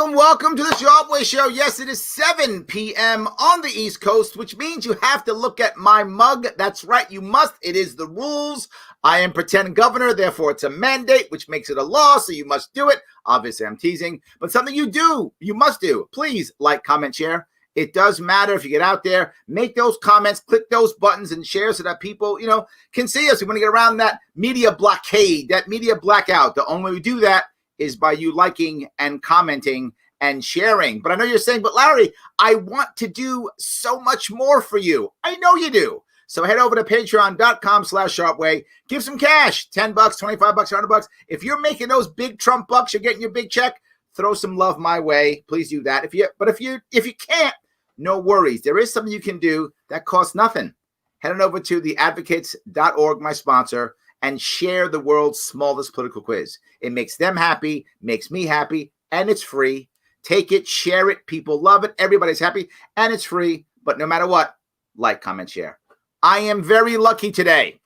Welcome to the Sharpe Way Show. Yes, it is 7 p.m. on the East Coast, which means you have to look at my mug. That's right, you must. It is the rules. I am pretend governor, therefore it's a mandate, which makes it a law, so you must do it. Obviously, I'm teasing, but something you must do. Please like, comment, share. It does matter if you get out there, make those comments, click those buttons, and share so that people, can see us. We want to get around that media blockade, that media blackout. The only way we do that is by you liking and commenting and sharing. But I know you're saying, but Larry, I want to do so much more for you. I know you do. So head over to patreon.com/sharpeway. Give some cash, $10, $25, $100. If you're making those big Trump bucks, you're getting your big check, throw some love my way. Please do that. If you can't, no worries. There is something you can do that costs nothing. Head on over to theadvocates.org, my sponsor, and share the world's smallest political quiz. It makes them happy, makes me happy, and it's free. Take it, share it. People love it. Everybody's happy, and it's free. But no matter what, like, comment, share. I am very lucky today.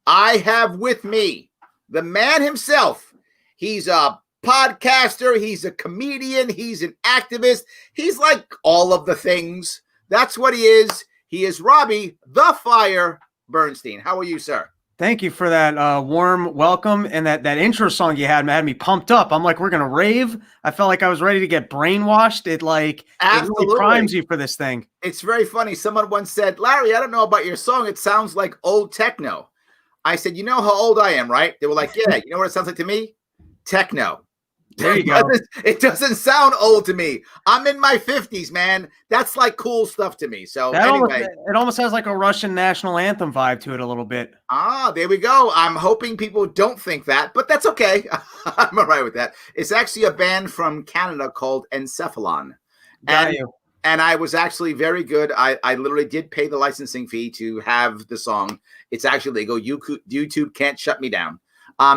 I have with me the man himself. He's a podcaster. He's a comedian. He's an activist. He's like all of the things. That's what he is. He is Robbie the Fire Bernstein. How are you, sir? Thank you for that warm welcome, and that intro song you had me pumped up. I'm like, we're gonna rave. I felt like I was ready to get brainwashed. It really primes you for this thing. It's very funny. Someone once said, Larry, I don't know about your song. It sounds like old techno. I said, you know how old I am, right? They were like, yeah. You know what it sounds like to me? Techno. There you go. It doesn't sound old to me. I'm in my 50s, man. That's like cool stuff to me. So anyway. It almost has like a Russian national anthem vibe to it a little bit. There we go. I'm hoping people don't think that, but that's okay. I'm all right with that. It's actually a band from Canada called Encephalon. And I was actually very good. I literally did pay the licensing fee to have the song. It's actually legal. YouTube can't shut me down.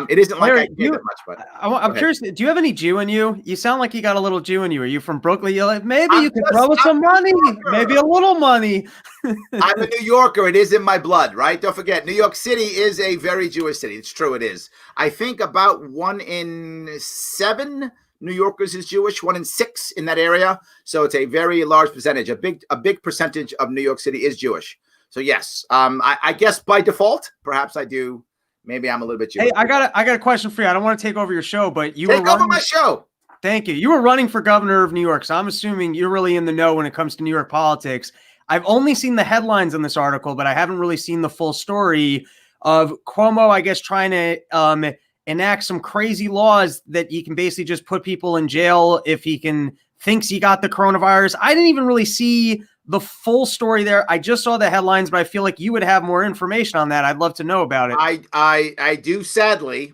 It isn't like I do that much, but I'm curious. Do you have any Jew in you? You sound like you got a little Jew in you. Are you from Brooklyn? You're like, maybe you could throw us some money, maybe a little money. I'm a New Yorker. It is in my blood, right? Don't forget, New York City is a very Jewish city. It's true. It is. I think about 1 in 7 New Yorkers is Jewish, 1 in 6 in that area. So it's a very large percentage. A big percentage of New York City is Jewish. So yes, I guess by default, perhaps I do. Maybe I'm a little bit Jewish. Hey, I got a question for you. I don't want to take over your show, but you take over my show. Thank you. You were running for governor of New York, so I'm assuming you're really in the know when it comes to New York politics. I've only seen the headlines in this article, but I haven't really seen the full story of Cuomo, I guess, trying to enact some crazy laws that you can basically just put people in jail if thinks he got the coronavirus. I didn't even really see the full story there. I just saw the headlines, but I feel like you would have more information on that. I'd love to know about it. I do. Sadly,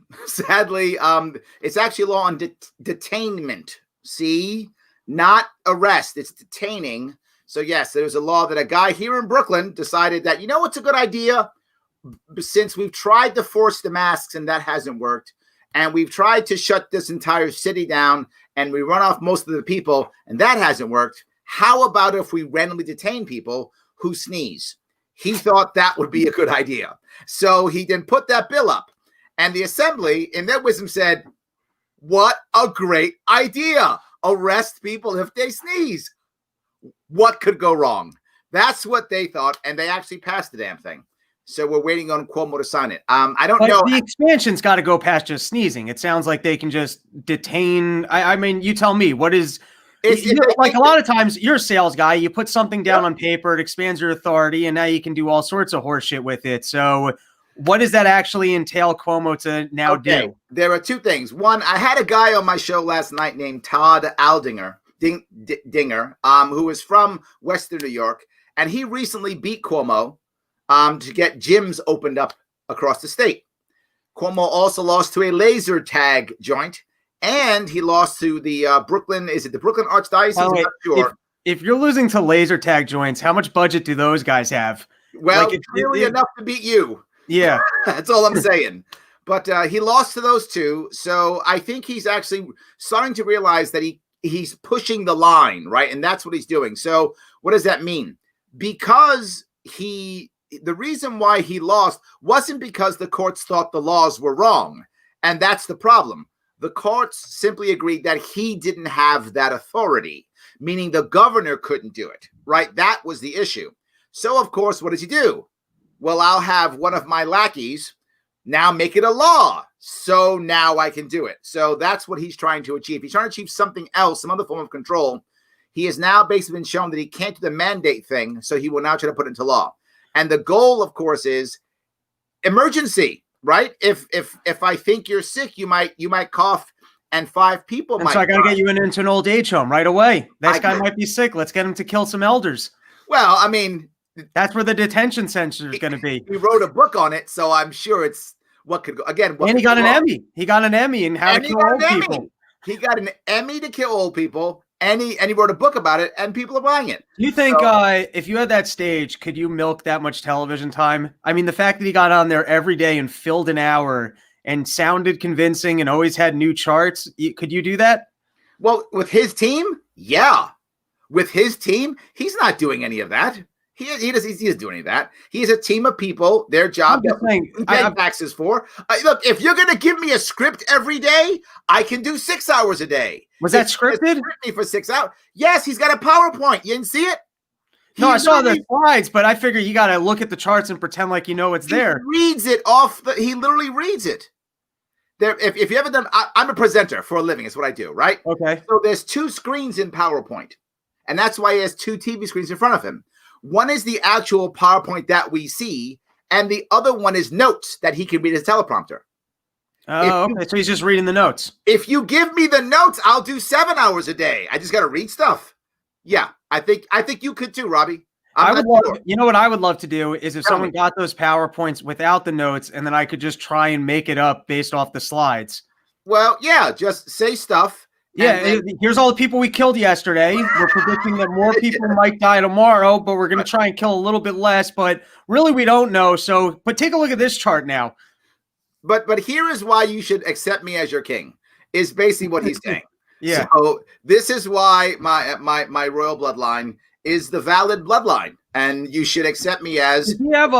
it's actually a law on detainment. See, not arrest. It's detaining. So yes, there's a law that a guy here in Brooklyn decided that, it's a good idea since we've tried to force the masks and that hasn't worked. And we've tried to shut this entire city down and we run off most of the people and that hasn't worked. How about if we randomly detain people who sneeze? He thought that would be a good idea. So he then put that bill up. And the assembly, in their wisdom, said, what a great idea. Arrest people if they sneeze. What could go wrong? That's what they thought. And they actually passed the damn thing. So we're waiting on Cuomo to sign it. I don't know. The expansion's got to go past just sneezing. It sounds like they can just detain. I mean, you tell me, what is... like a lot of times you're a sales guy, you put something down on paper, it expands your authority, and now you can do all sorts of horse shit with it. So what does that actually entail Cuomo to now do? There are two things. One, I had a guy on my show last night named Todd Aldinger, who is from Western New York, and he recently beat Cuomo to get gyms opened up across the state. Cuomo also lost to a laser tag joint. And he lost to the Brooklyn. Is it the Brooklyn Archdiocese? I'm not sure. If you're losing to laser tag joints, how much budget do those guys have? Well, it's really enough to beat you. Yeah. That's all I'm saying. But he lost to those two. So I think he's actually starting to realize that he's pushing the line, right? And that's what he's doing. So what does that mean? Because the reason why he lost wasn't because the courts thought the laws were wrong. And that's the problem. The courts simply agreed that he didn't have that authority, meaning the governor couldn't do it, right? That was the issue. So, of course, what does he do? Well, I'll have one of my lackeys now make it a law. So now I can do it. So that's what he's trying to achieve. He's trying to achieve something else, some other form of control. He has now basically been shown that he can't do the mandate thing. So he will now try to put it into law. And the goal, of course, is emergency, right? If I think you're sick, you might cough and 5 people might. So I got to get you into an old age home right away. This guy might be sick. Let's get him to kill some elders. Well, I mean, that's where the detention center is going to be. He wrote a book on it, so I'm sure it's what could go again. And he got an Emmy. He got an Emmy in how to kill old people. He got an Emmy to kill old people, and he wrote a book about it, and people are buying it. Do you think if you had that stage, could you milk that much television time? I mean, the fact that he got on there every day and filled an hour and sounded convincing and always had new charts, could you do that? Well, with his team, yeah. With his team, he's not doing any of that. He doesn't do any of that. He has a team of people. Their job taxes for. Look, if you're going to give me a script every day, I can do 6 hours a day. Was that scripted? Me for 6 hours. Yes, he's got a PowerPoint. You didn't see it? No, I saw the slides, but I figure you got to look at the charts and pretend like you know it's there. He reads it off. He literally reads it. There, if you ever done, I'm a presenter for a living. It's what I do, right? Okay. So there's 2 screens in PowerPoint, and that's why he has 2 TV screens in front of him. One is the actual PowerPoint that we see, and the other one is notes that he can read his teleprompter. Oh, okay. So he's just reading the notes. If you give me the notes, I'll do 7 hours a day. I just got to read stuff. Yeah, I think you could too, Robbie. You know what I would love to do is if someone got those PowerPoints without the notes, and then I could just try and make it up based off the slides. Well, yeah, just say stuff. Yeah, here's all the people we killed yesterday. We're predicting that more people might die tomorrow, but we're going to try and kill a little bit less. But really, we don't know. So, but take a look at this chart now. But here is why you should accept me as your king, is basically what he's saying. Yeah. So this is why my royal bloodline is the valid bloodline, and you should accept me as. Does he have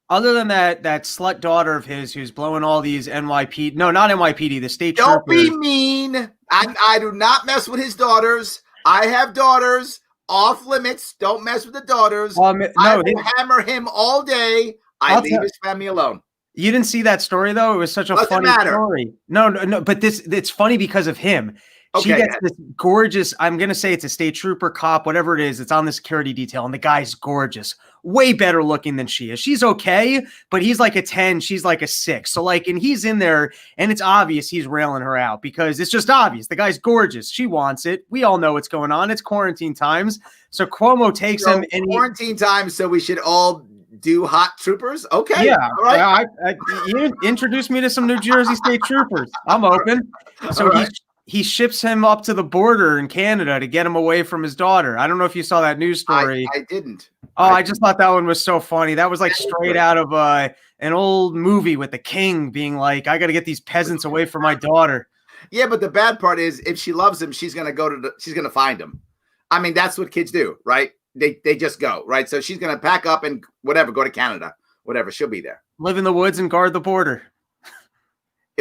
other than that slut daughter of his who's blowing all these NYPD? No, not NYPD. The state. Don't troopers. be mean. I do not mess with his daughters. I have daughters. Off limits. Don't mess with the daughters. I will hammer him all day. I leave his family alone. You didn't see that story though. It was such a funny story. No. But it's funny because of him. Okay, she gets this gorgeous, I'm going to say it's a state trooper, cop, whatever it is. It's on the security detail, and the guy's gorgeous. Way better looking than she is. She's okay, but he's like a 10. She's like a 6. So and he's in there, and it's obvious he's railing her out because it's just obvious. The guy's gorgeous. She wants it. We all know what's going on. It's quarantine times. So Cuomo takes him. And quarantine times, so we should all do hot troopers? Okay. Yeah. All right. You introduced me to some New Jersey state troopers. I'm open. So he ships him up to the border in Canada to get him away from his daughter. I don't know if you saw that news story. I didn't. Oh, I just thought that one was so funny. That was like straight out of an old movie with the king being like, I got to get these peasants away from my daughter. Yeah, but the bad part is if she loves him, she's going to find him. I mean, that's what kids do, right? They just go, right? So she's going to pack up and whatever, go to Canada, whatever. She'll be there. Live in the woods and guard the border.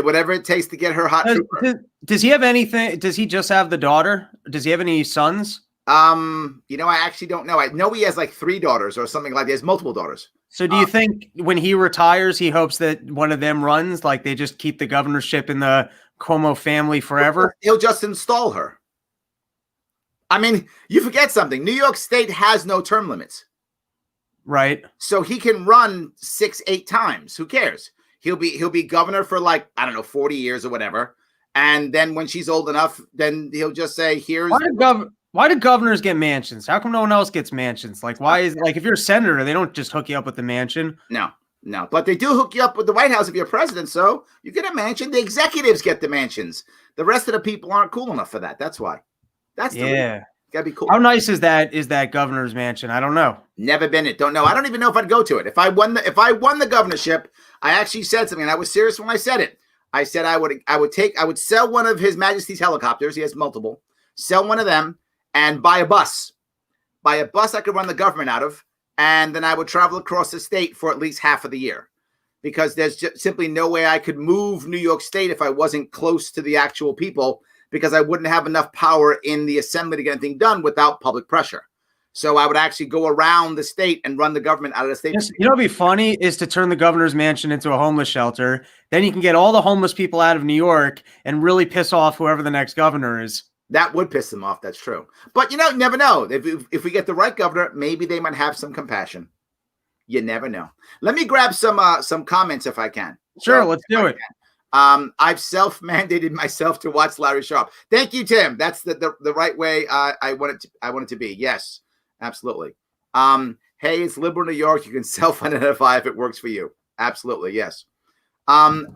Whatever it takes to get her hot trooper. Does he have anything? Does he just have the daughter? Does he have any sons? I actually don't know. I know he has like 3 daughters or something like that. He has multiple daughters. So do you think when he retires, he hopes that one of them runs, like they just keep the governorship in the Cuomo family forever? He'll just install her. I mean, you forget something. New York State has no term limits. Right. So he can run 6-8 times. Who cares? He'll be governor for 40 years or whatever. And then when she's old enough, then he'll just say, here's why do governors get mansions? How come no one else gets mansions? Why is if you're a senator, they don't just hook you up with the mansion? No. But they do hook you up with the White House if you're president. So you get a mansion. The executives get the mansions. The rest of the people aren't cool enough for that. That's why. That's the reason. Gotta be cool. How nice is that governor's mansion? I don't know. Never been it. Don't know. I don't even know if I'd go to it. If I won the governorship, I actually said something, and I was serious when I said it. I said I would sell one of His Majesty's helicopters. He has multiple. Sell one of them and buy a bus. Buy a bus I could run the government out of, and then I would travel across the state for at least half of the year, because there's just simply no way I could move New York State if I wasn't close to the actual people, because I wouldn't have enough power in the assembly to get anything done without public pressure. So I would actually go around the state and run the government out of the state. You know what'd be funny is to turn the governor's mansion into a homeless shelter. Then you can get all the homeless people out of New York and really piss off whoever the next governor is. That would piss them off. That's true. But, you never know. If we get the right governor, maybe they might have some compassion. You never know. Let me grab some comments if I can. Sure, let's do it. I've self-mandated myself to watch Larry Sharpe. Thank you, Tim. That's the right way I want it to be. Yes, absolutely. Hey, it's liberal New York. You can self-identify if it works for you. Absolutely, yes.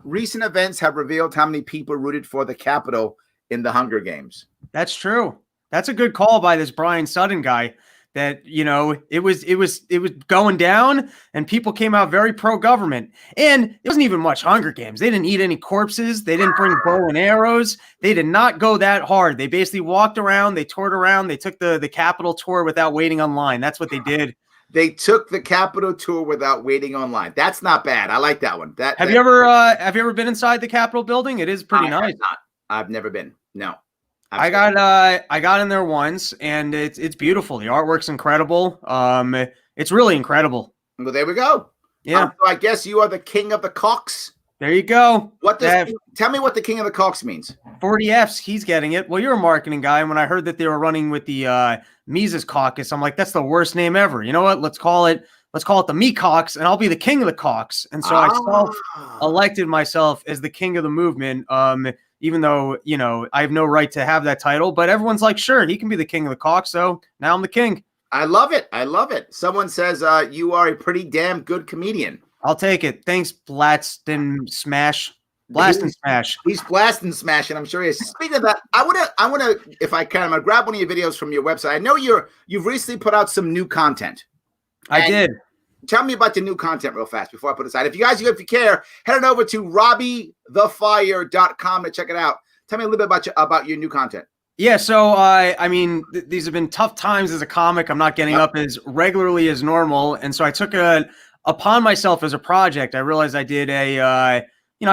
Recent events have revealed how many people rooted for the Capitol in the Hunger Games. That's true. That's a good call by this Brian Sutton guy. That, it was going down and people came out very pro-government. And it wasn't even much Hunger Games. They didn't eat any corpses. They didn't bring bow and arrows. They did not go that hard. They basically walked around. They toured around. They took the Capitol tour without waiting online. That's what they did. They took the Capitol tour without waiting online. That's not bad. I like that one. Have you ever been inside the Capitol building? It is pretty nice. I've never been. No. I got in there once, and it's beautiful. The artwork's incredible. It's really incredible. Well, there we go. Yeah. So I guess you are the king of the Caucs. There you go. Tell me what the king of the Caucs means. 40 Fs. He's getting it. Well, you're a marketing guy, and when I heard that they were running with the Mises Caucus, I'm like, that's the worst name ever. You know what? Let's call it the Me Caucs, and I'll be the king of the Caucs. And so I self-elected myself as the king of the movement. Even though, I have no right to have that title, but everyone's like, sure, he can be the king of the Caucs. So now I'm the king. I love it. I love it. Someone says you are a pretty damn good comedian. I'll take it. Thanks, Blast and Smash. He's blasting smash, and I'm sure he is. Speaking of that, I wanna, if I can, I'm gonna grab one of your videos from your website. I know you've recently put out some new content. I did. Tell me about the new content real fast before I put it aside. If you care, head on over to RobbieTheFire.com to check it out. Tell me a little bit about your new content. Yeah, so these have been tough times as a comic. I'm not getting up as regularly as normal, and so I took upon myself as a project. I realized I did I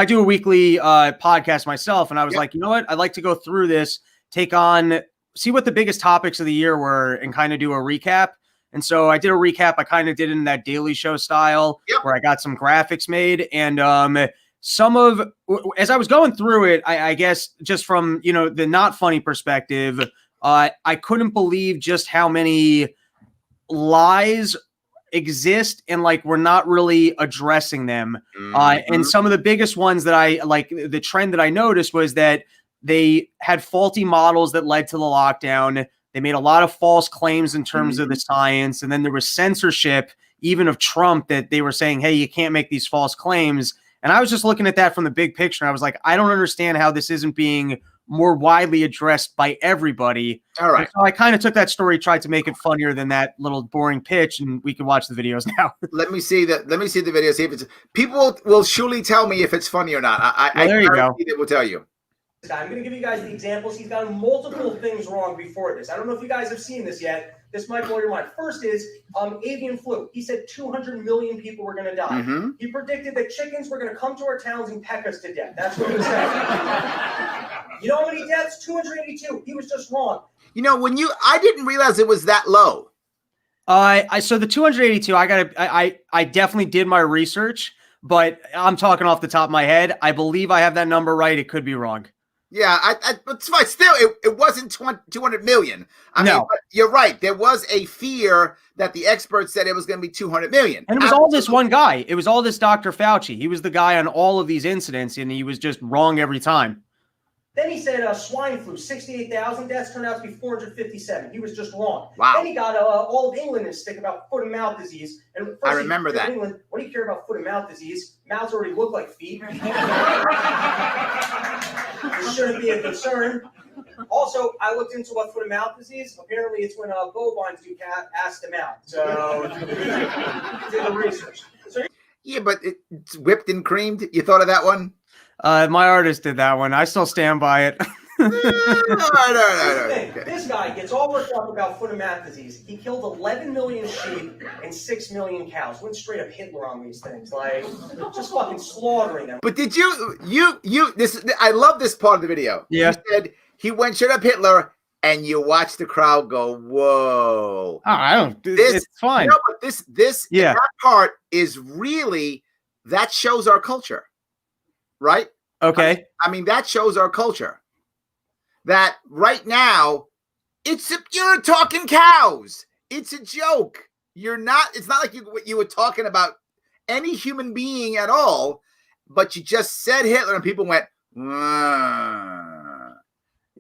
do a weekly podcast myself, and I was like, you know what? I'd like to go through this, see what the biggest topics of the year were, and kind of do a recap. And so I did a recap. I kind of did it in that Daily Show style where I got some graphics made. And as I was going through it, I guess just from, the not funny perspective, I couldn't believe just how many lies exist and we're not really addressing them. And some of the biggest ones that the trend that I noticed was that they had faulty models that led to the lockdown. They made a lot of false claims in terms of the science. And then there was censorship, even of Trump, that they were saying, hey, you can't make these false claims. And I was just looking at that from the big picture. I was like, I don't understand how this isn't being more widely addressed by everybody. All right. And so I kind of took that story, tried to make it funnier than that little boring pitch, and we can watch the videos now. Let me see the video. See if it's. People will surely tell me if it's funny or not. There you go. It will tell you. I'm going to give you guys the examples. He's gotten multiple things wrong before this. I don't know if you guys have seen this yet. This might blow your mind. First is avian flu. He said 200 million people were going to die. He predicted that chickens were going to come to our towns and peck us to death. That's what he said. You know how many deaths? 282. He was just wrong. I didn't realize it was that low. So the 282, I definitely did my research, but I'm talking off the top of my head. I believe I have that number right. It could be wrong. Yeah, but still, it wasn't 200 million. I mean, but you're right. There was a fear that the experts said it was going to be 200 million. And it was all this one guy. It was all this Dr. Fauci. He was the guy on all of these incidents, and he was just wrong every time. Then he said swine flu, 68,000 deaths, turned out to be 457. He was just wrong. Wow. Then he got all of England in stick about foot and mouth disease. And first I remember that. England, what do you care about foot and mouth disease? Mouths already look like feet. It shouldn't be a concern. Also, I looked into what foot and mouth disease. Apparently, it's when bovines do ass to mouth. So, did the research. So, yeah, but it's whipped and creamed. You thought of that one? My artist did that one. I still stand by it. No. This guy gets all worked up about foot and mouth disease. He killed 11 million sheep and 6 million cows. Went straight up Hitler on these things, like just fucking slaughtering them. But did you this? I love this part of the video. Yeah. You said he went straight up Hitler, and you watch the crowd go, "Whoa!" Oh, I don't. It's fine. No, but this that part is really that shows our culture, right? Okay. I mean that shows our culture. That right now, you're talking cows. It's a joke. You're not. It's not like you were talking about any human being at all, but you just said Hitler, and people went.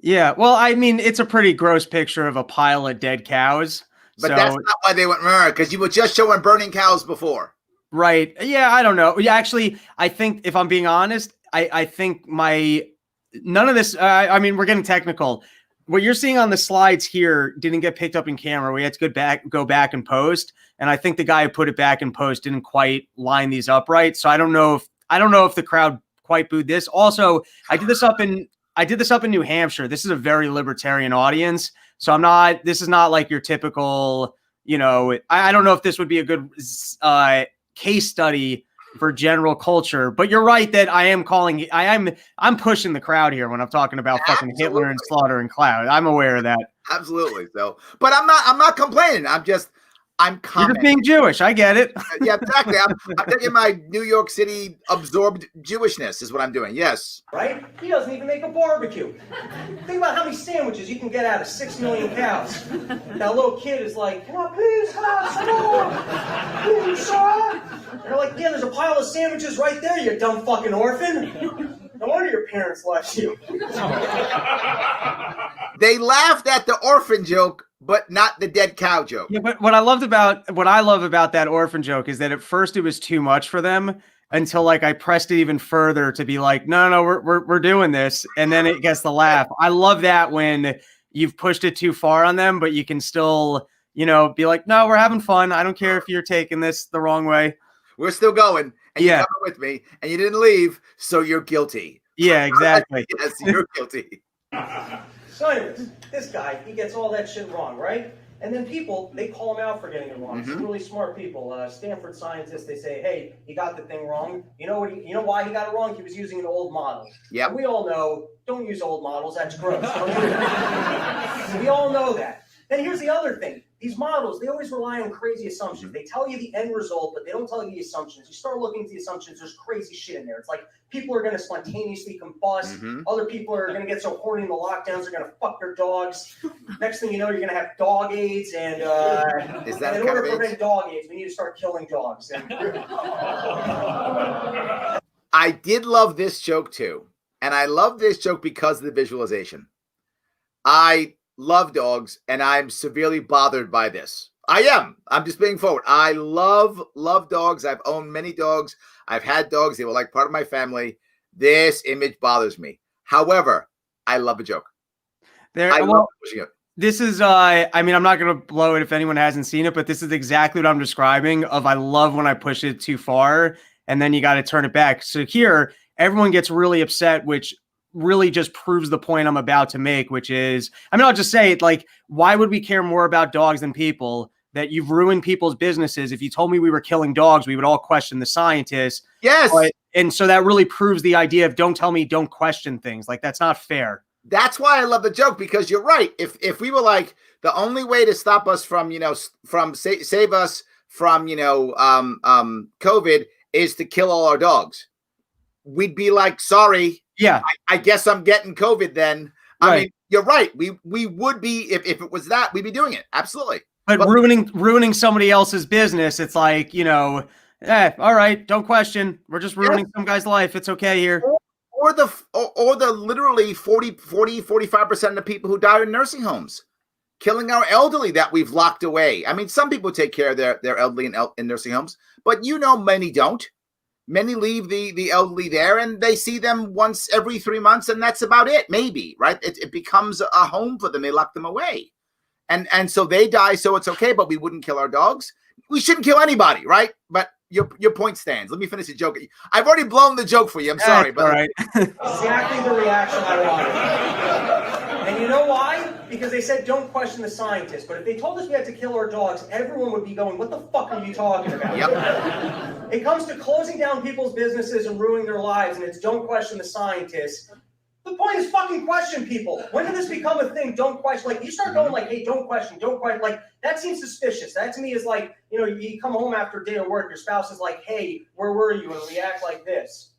Yeah. Well, I mean, it's a pretty gross picture of a pile of dead cows. But that's not why they went because you were just showing burning cows before. Right. Yeah. I don't know. Yeah. Actually, I think if I'm being honest, I think none of this, I mean, we're getting technical. What you're seeing on the slides here didn't get picked up in camera. We had to go back and post. And I think the guy who put it back in post didn't quite line these up right. So I don't know if the crowd quite booed this. Also, I did this up in New Hampshire. This is a very libertarian audience. So this is not like your typical, I don't know if this would be a good case study for general culture, but you're right that I'm pushing the crowd here when I'm talking about fucking Hitler and slaughtering cloud. I'm aware of that. Absolutely. So, but I'm not complaining. I'm commenting. You're just being Jewish. I get it. Yeah, exactly. I'm taking my New York City absorbed Jewishness is what I'm doing. Yes. Right? He doesn't even make a barbecue. Think about how many sandwiches you can get out of 6 million cows. That little kid is like, "Can I please have some more? Please, sir?" And they're like, "Yeah, there's a pile of sandwiches right there, you dumb fucking orphan." No wonder your parents left you. They laughed at the orphan joke, but not the dead cow joke. Yeah, but what I love about that orphan joke is that at first it was too much for them until like I pressed it even further to be like, no, we're doing this, and then it gets the laugh. I love that when you've pushed it too far on them, but you can still, be like, no, we're having fun. I don't care if you're taking this the wrong way. We're still going, and you're coming with me, and you didn't leave, so you're guilty. Yeah, exactly. Yes, you're guilty. So anyways, this guy, he gets all that shit wrong, right? And then people, they call him out for getting it wrong. Some really smart people, Stanford scientists, they say, "Hey, he got the thing wrong. You know why he got it wrong? He was using an old model." Yeah. We all know, don't use old models. That's gross. Don't do that. We all know that. Then here's the other thing. These models, they always rely on crazy assumptions. They tell you the end result, but they don't tell you the assumptions. You start looking at the assumptions, there's crazy shit in there. It's like people are going to spontaneously combust. Other people are going to get so horny in the lockdowns, they're going to fuck their dogs. Next thing you know, you're going to have dog AIDS. And, Is that in order to prevent dog AIDS, we need to start killing dogs. I did love this joke too. And I love this joke because of the visualization. I love dogs, and I'm severely bothered by this. I am. I'm just being forward. I love dogs. I've owned many dogs. I've had dogs. They were like part of my family. This image bothers me. However, I love a joke. Love pushing it. This is, I'm not going to blow it if anyone hasn't seen it, but this is exactly what I'm describing of I love when I push it too far, and then you got to turn it back. So here, everyone gets really upset, which really just proves the point I'm about to make, which is, I'll just say it, like, why would we care more about dogs than people? That you've ruined people's businesses. If you told me we were killing dogs, we would all question the scientists. Yes. And so that really proves the idea of don't tell me, don't question things. Like, that's not fair. That's why I love the joke, because you're right. If we were like, the only way to stop us from, save us from, COVID is to kill all our dogs, we'd be like, sorry. Yeah. I guess I'm getting COVID then. Right. I mean, you're right. We would be, if it was that, we'd be doing it. Absolutely. But ruining somebody else's business, it's like, all right, don't question. We're just ruining some guy's life. It's okay here. Or the literally 45% of the people who die in nursing homes, killing our elderly that we've locked away. I mean, some people take care of their elderly in nursing homes, but many don't. Many leave the elderly there, and they see them once every 3 months, and that's about it, maybe, right? It becomes a home for them. They lock them away. And so they die, so it's okay, but we wouldn't kill our dogs. We shouldn't kill anybody, right? But your point stands. Let me finish the joke. I've already blown the joke for you. I'm sorry. But all right. Exactly the reaction I wanted. And you know why? Because they said don't question the scientists. But if they told us we had to kill our dogs, everyone would be going, what the fuck are you talking about? Yep. It comes to closing down people's businesses and ruining their lives, and it's don't question the scientists. The point is fucking question people. When did this become a thing? Don't question. Like, you start going like, hey, don't question. Like, that seems suspicious. That to me is like, you come home after a day of work, your spouse is like, hey, where were you? And react like this.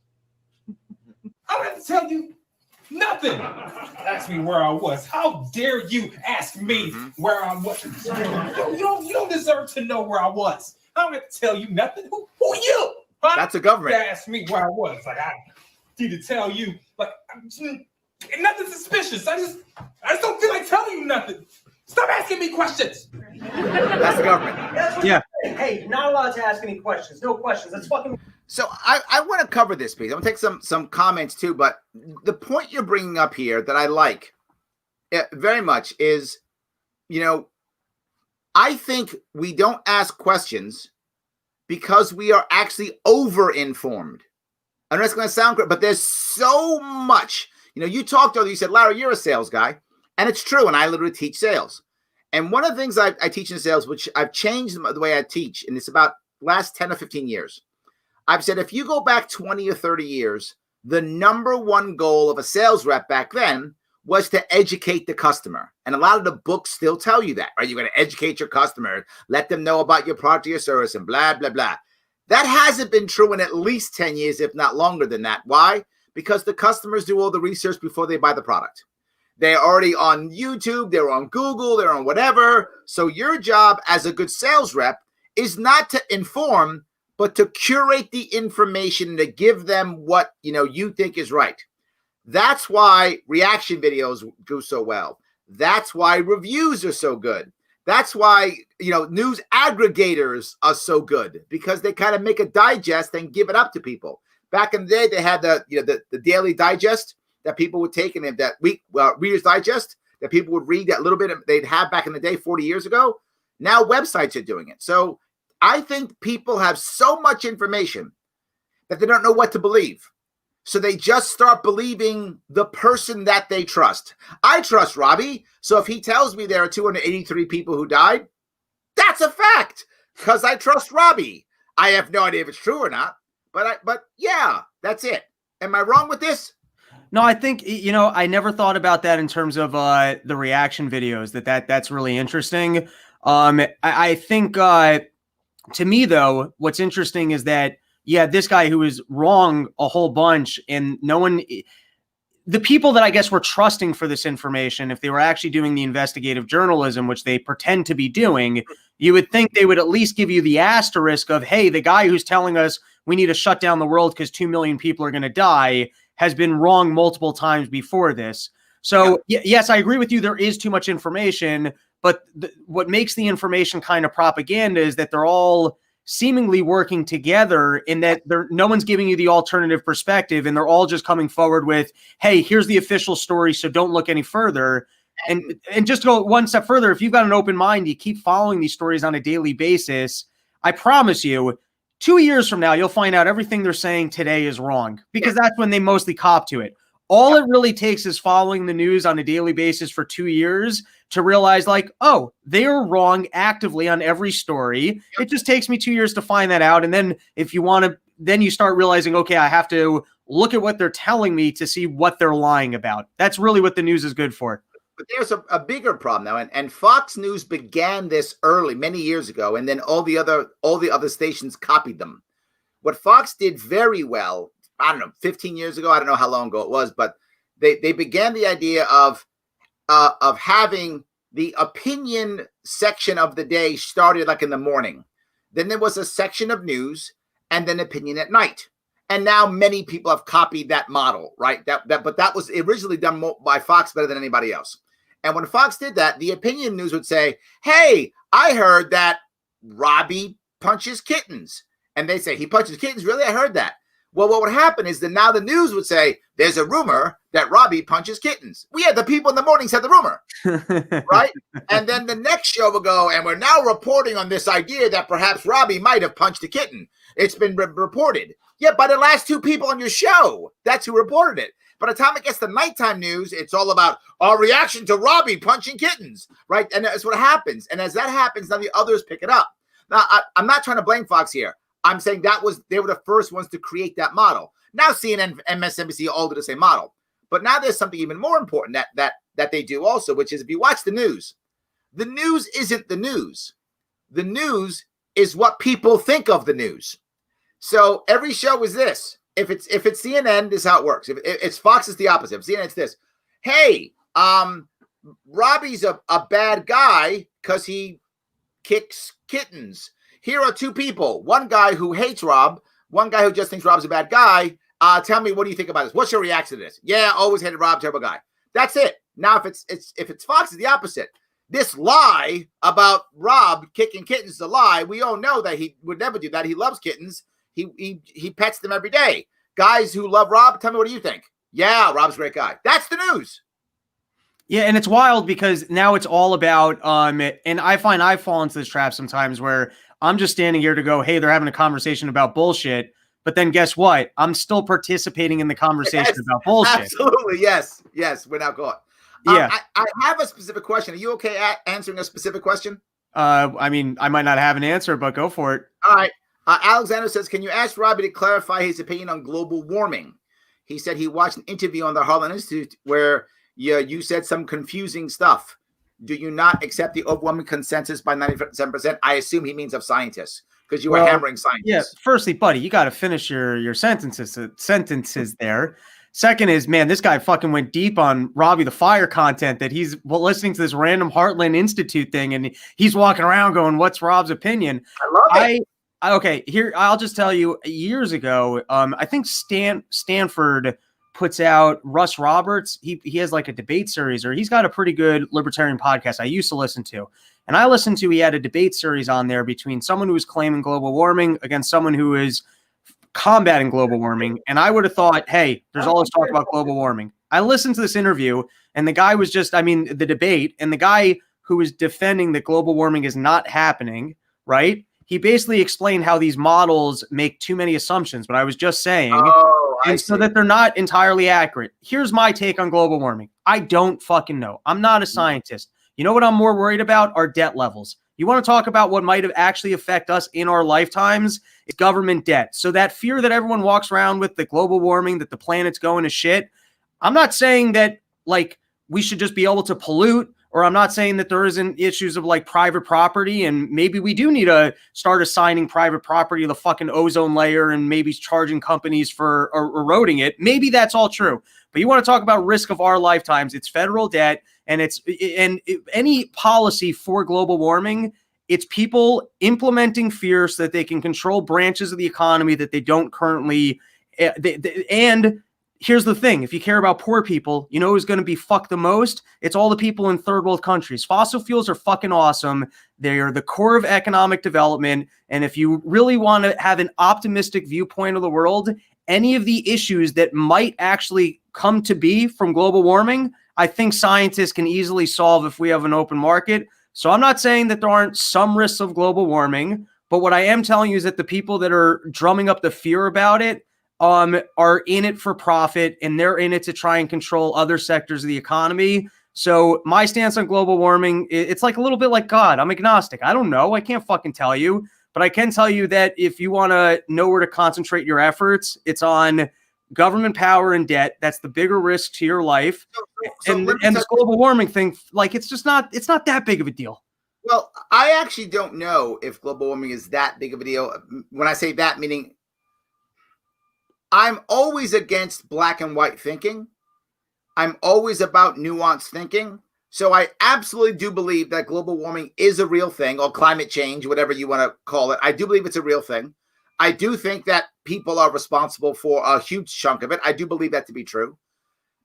I don't have to tell you nothing. Ask me where I was. How dare you ask me where I was? You don't deserve to know where I was. I don't have to tell you nothing. Who are you? Huh? That's a government. You ask me where I was. Like, I need to tell you. Like, nothing suspicious. I just don't feel like telling you nothing. Stop asking me questions. That's the government. That's what you're saying. Hey, not allowed to ask any questions. No questions. That's fucking. So I want to cover this piece. I'm going to take some comments too, but the point you're bringing up here that I like very much is, I think we don't ask questions because we are actually over-informed. I know it's going to sound great, but there's so much. You talked earlier, you said, Larry, you're a sales guy. And it's true, and I literally teach sales. And one of the things I teach in sales, which I've changed the way I teach, and it's about last 10 or 15 years. I've said, if you go back 20 or 30 years, the number one goal of a sales rep back then was to educate the customer. And a lot of the books still tell you that, right? You're going to educate your customer, let them know about your product or your service, and blah, blah, blah. That hasn't been true in at least 10 years, if not longer than that. Why? Because the customers do all the research before they buy the product. They're already on YouTube, they're on Google, they're on whatever. So your job as a good sales rep is not to inform, but to curate the information to give them what you think is right. That's why reaction videos do so well. That's why reviews are so good. That's why news aggregators are so good, because they kind of make a digest and give it up to people. Back in the day, they had the daily digest that people would take, and that week Reader's Digest that people would read that little bit they'd have back in the day 40 years ago. Now websites are doing it. So I think people have so much information that they don't know what to believe. So they just start believing the person that they trust. I trust Robbie. So if he tells me there are 283 people who died, that's a fact, because I trust Robbie. I have no idea if it's true or not, but yeah, that's it. Am I wrong with this? No, I think, I never thought about that in terms of the reaction videos, that's really interesting. I think to me, though, what's interesting is that, this guy who is wrong a whole bunch, and the people that I guess were trusting for this information, if they were actually doing the investigative journalism, which they pretend to be doing, you would think they would at least give you the asterisk of, hey, the guy who's telling us we need to shut down the world because 2 million people are going to die has been wrong multiple times before this. So yes, I agree with you. There is too much information, but what makes the information kind of propaganda is that they're all seemingly working together, in that no one's giving you the alternative perspective, and they're all just coming forward with, hey, here's the official story, so don't look any further. And just to go one step further, if you've got an open mind, you keep following these stories on a daily basis, I promise you, 2 years from now, you'll find out everything they're saying today is wrong, because that's when they mostly cop to it. All it really takes is following the news on a daily basis for 2 years to realize, like, oh, they are wrong actively on every story. It just takes me 2 years to find that out. And then if you want to, then you start realizing, okay, I have to look at what they're telling me to see what they're lying about. That's really what the news is good for. But there's a bigger problem now, and Fox News began this early, many years ago, and then all the other stations copied them. What Fox did very well, I don't know, 15 years ago, I don't know how long ago it was, but they began the idea of having the opinion section of the day started like in the morning. Then there was a section of news, and then opinion at night. And now many people have copied that model, right? But that was originally done by Fox better than anybody else. And when Fox did that, the opinion news would say, hey, I heard that Robbie punches kittens. And they say, he punches kittens? Really? I heard that. Well, what would happen is that now the news would say there's a rumor that Robbie punches kittens. Well, yeah, the people in the morning said the rumor, right? And then the next show will go, and we're now reporting on this idea that perhaps Robbie might have punched a kitten. It's been reported. Yeah, by the last two people on your show, that's who reported it. By the time it gets to nighttime news, it's all about our reaction to Robbie punching kittens, right? And that's what happens. And as that happens, now the others pick it up. Now, I'm not trying to blame Fox here. I'm saying they were the first ones to create that model. Now CNN, MSNBC all do the same model. But now there's something even more important that they do also, which is if you watch the news isn't the news. The news is what people think of the news. So every show is this. If it's CNN, this is how it works. If it's Fox, it's the opposite. If CNN, it's this. Hey, Robbie's a bad guy because he kicks kittens. Here are two people. One guy who hates Rob. One guy who just thinks Rob's a bad guy. Tell me, what do you think about this? What's your reaction to this? Yeah, always hated Rob, terrible guy. That's it. Now, if it's Fox, it's the opposite. This lie about Rob kicking kittens is a lie. We all know that he would never do that. He loves kittens. He pets them every day. Guys who love Rob, tell me, what do you think? Yeah, Rob's a great guy. That's the news. Yeah, and it's wild because now it's all about and I find I fall into this trap sometimes where I'm just standing here to go, hey, they're having a conversation about bullshit. But then guess what? I'm still participating in the conversation about bullshit. Absolutely. Yes. We're now caught. Yeah. I have a specific question. Are you okay at answering a specific question? I mean, I might not have an answer, but go for it. All right. Alexander says, can you ask Robbie to clarify his opinion on global warming? He said he watched an interview on the Harlan Institute where you said some confusing stuff. Do you not accept the overwhelming consensus by 97%? I assume he means of scientists because you were hammering scientists. Yeah. Firstly, buddy, you got to finish your sentences there. Second is, man, this guy fucking went deep on Robbie the Fire content that he's listening to this random Heartland Institute thing. And he's walking around going, what's Rob's opinion? I love it. Okay, here, I'll just tell you, years ago, I think Stanford puts out Russ Roberts. He has like a debate series, or he's got a pretty good libertarian podcast I used to listen to. And I listened to, he had a debate series on there between someone who was claiming global warming against someone who is combating global warming. And I would have thought, hey, there's all this talk about global warming. I listened to this interview and the guy was the debate, and the guy who was defending that global warming is not happening, right? He basically explained how these models make too many assumptions, but I was just saying, so that they're not entirely accurate. Here's my take on global warming. I don't fucking know. I'm not a scientist. You know what I'm more worried about? Our debt levels. You want to talk about what might have actually affect us in our lifetimes? It's government debt. So that fear that everyone walks around with, the global warming, that the planet's going to shit. I'm not saying that like we should just be able to pollute, or I'm not saying that there isn't issues of like private property, and maybe we do need to start assigning private property to the fucking ozone layer and maybe charging companies for eroding it. Maybe that's all true. But you want to talk about risk of our lifetimes, it's federal debt, and any policy for global warming, it's people implementing fear so that they can control branches of the economy that they don't currently. And here's the thing. If you care about poor people, you know who's going to be fucked the most? It's all the people in third world countries. Fossil fuels are fucking awesome. They are the core of economic development. And if you really want to have an optimistic viewpoint of the world, any of the issues that might actually come to be from global warming, I think scientists can easily solve if we have an open market. So I'm not saying that there aren't some risks of global warming, but what I am telling you is that the people that are drumming up the fear about it are in it for profit, and they're in it to try and control other sectors of the economy. So my stance on global warming, it's like a little bit like God. I'm agnostic. I don't know. I can't fucking tell you, but I can tell you that if you want to know where to concentrate your efforts, it's on government power and debt. That's the bigger risk to your life. And this global warming thing, like, it's not that big of a deal. Well, I actually don't know if global warming is that big of a deal. When I say that, meaning I'm always against black and white thinking. I'm always about nuanced thinking. So I absolutely do believe that global warming is a real thing, or climate change, whatever you want to call it. I do believe it's a real thing. I do think that people are responsible for a huge chunk of it. I do believe that to be true.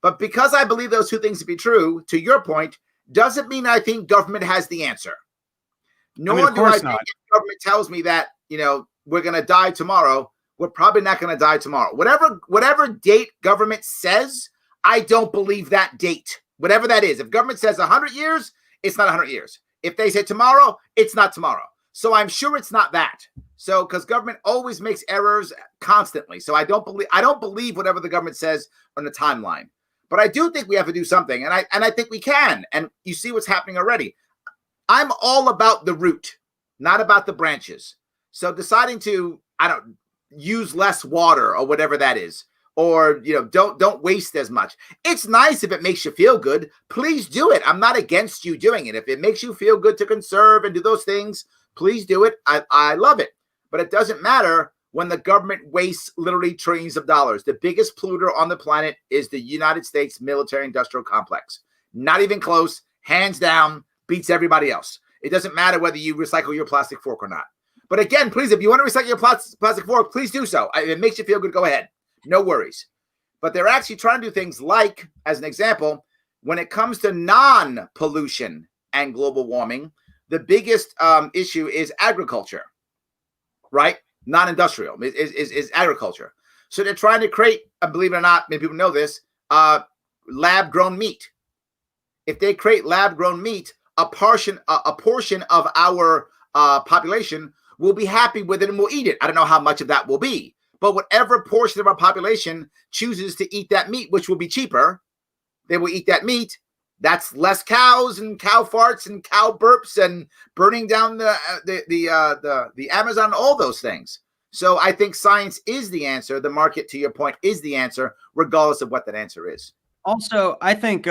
But because I believe those two things to be true, to your point, doesn't mean I think government has the answer. Nor do I think if government tells me that, we're going to die tomorrow, we're probably not going to die tomorrow. Whatever date government says, I don't believe that date. Whatever that is. If government says 100 years, it's not 100 years. If they say tomorrow, it's not tomorrow. So I'm sure it's not that. So because government always makes errors constantly. So I don't believe whatever the government says on the timeline. But I do think we have to do something, and I think we can. And you see what's happening already. I'm all about the root, not about the branches. So deciding to, use less water or whatever that is, or don't waste as much. It's nice if it makes you feel good. Please do it. I'm not against you doing it. If it makes you feel good to conserve and do those things, please do it. I love it. But it doesn't matter when the government wastes literally trillions of dollars. The biggest polluter on the planet is the United States military-industrial complex. Not even close, hands down, beats everybody else. It doesn't matter whether you recycle your plastic fork or not. But again, please, if you want to recycle your plastic fork, please do so. If it makes you feel good, go ahead. No worries. But they're actually trying to do things like, as an example, when it comes to non-pollution and global warming, the biggest issue is agriculture, right? Non-industrial is agriculture. So they're trying to create, believe it or not, maybe people know this, lab-grown meat. If they create lab-grown meat, a portion of our population will be happy with it and will eat it. I don't know how much of that will be, but whatever portion of our population chooses to eat that meat, which will be cheaper, they will eat that meat. That's less cows and cow farts and cow burps and burning down the Amazon, all those things. So I think science is the answer. The market, to your point, is the answer, regardless of what that answer is. Also, I think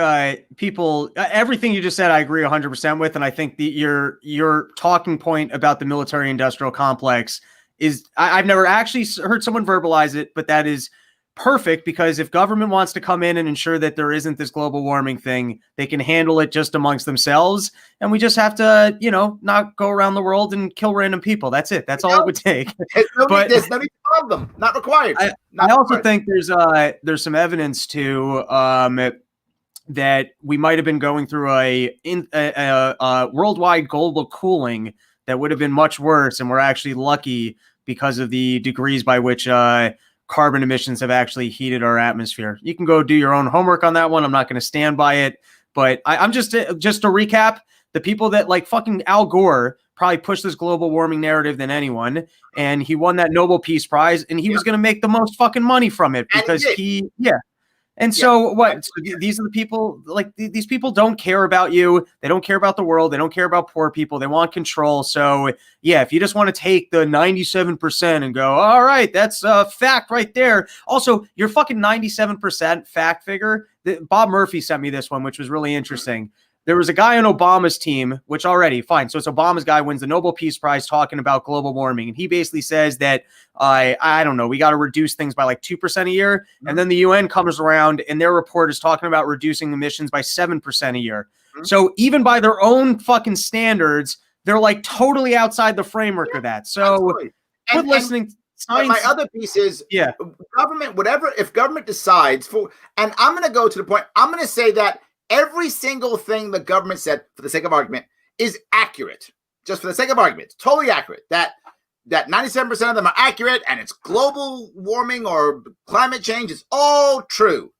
people, everything you just said, I agree 100% with. And I think your talking point about the military-industrial complex is, I've never actually heard someone verbalize it, but that is perfect, because if government wants to come in and ensure that there isn't this global warming thing, they can handle it just amongst themselves. And we just have to, not go around the world and kill random people. That's it. That's all it would take. There's no need to love them. Not required. I also think there's some evidence too that we might have been going through a worldwide global cooling that would have been much worse, and we're actually lucky because of the degrees by which carbon emissions have actually heated our atmosphere. You can go do your own homework on that one. I'm not going to stand by it, but I'm just to recap, the people that like fucking Al Gore probably pushed this global warming narrative than anyone, and he won that Nobel Peace Prize, and he was going to make the most fucking money from it because So what? So these are the people, like these people don't care about you. They don't care about the world. They don't care about poor people. They want control. So yeah, if you just want to take the 97% and go, all right, that's a fact right there. Also, your fucking 97% fact figure, Bob Murphy sent me this one, which was really interesting. There was a guy on Obama's team, which already fine. So it's Obama's guy wins the Nobel Peace Prize talking about global warming. And he basically says that, I don't know, we got to reduce things by like 2% a year. And then the UN comes around and their report is talking about reducing emissions by 7% a year. So even by their own fucking standards, they're like totally outside the framework of that. So quit listening. Science, my other piece is government, if government decides and I'm going to go to the point, I'm going to say that every single thing the government said, for the sake of argument, is accurate. Just for the sake of argument, it's totally accurate. That 97% of them are accurate, and it's global warming or climate change. It's all true.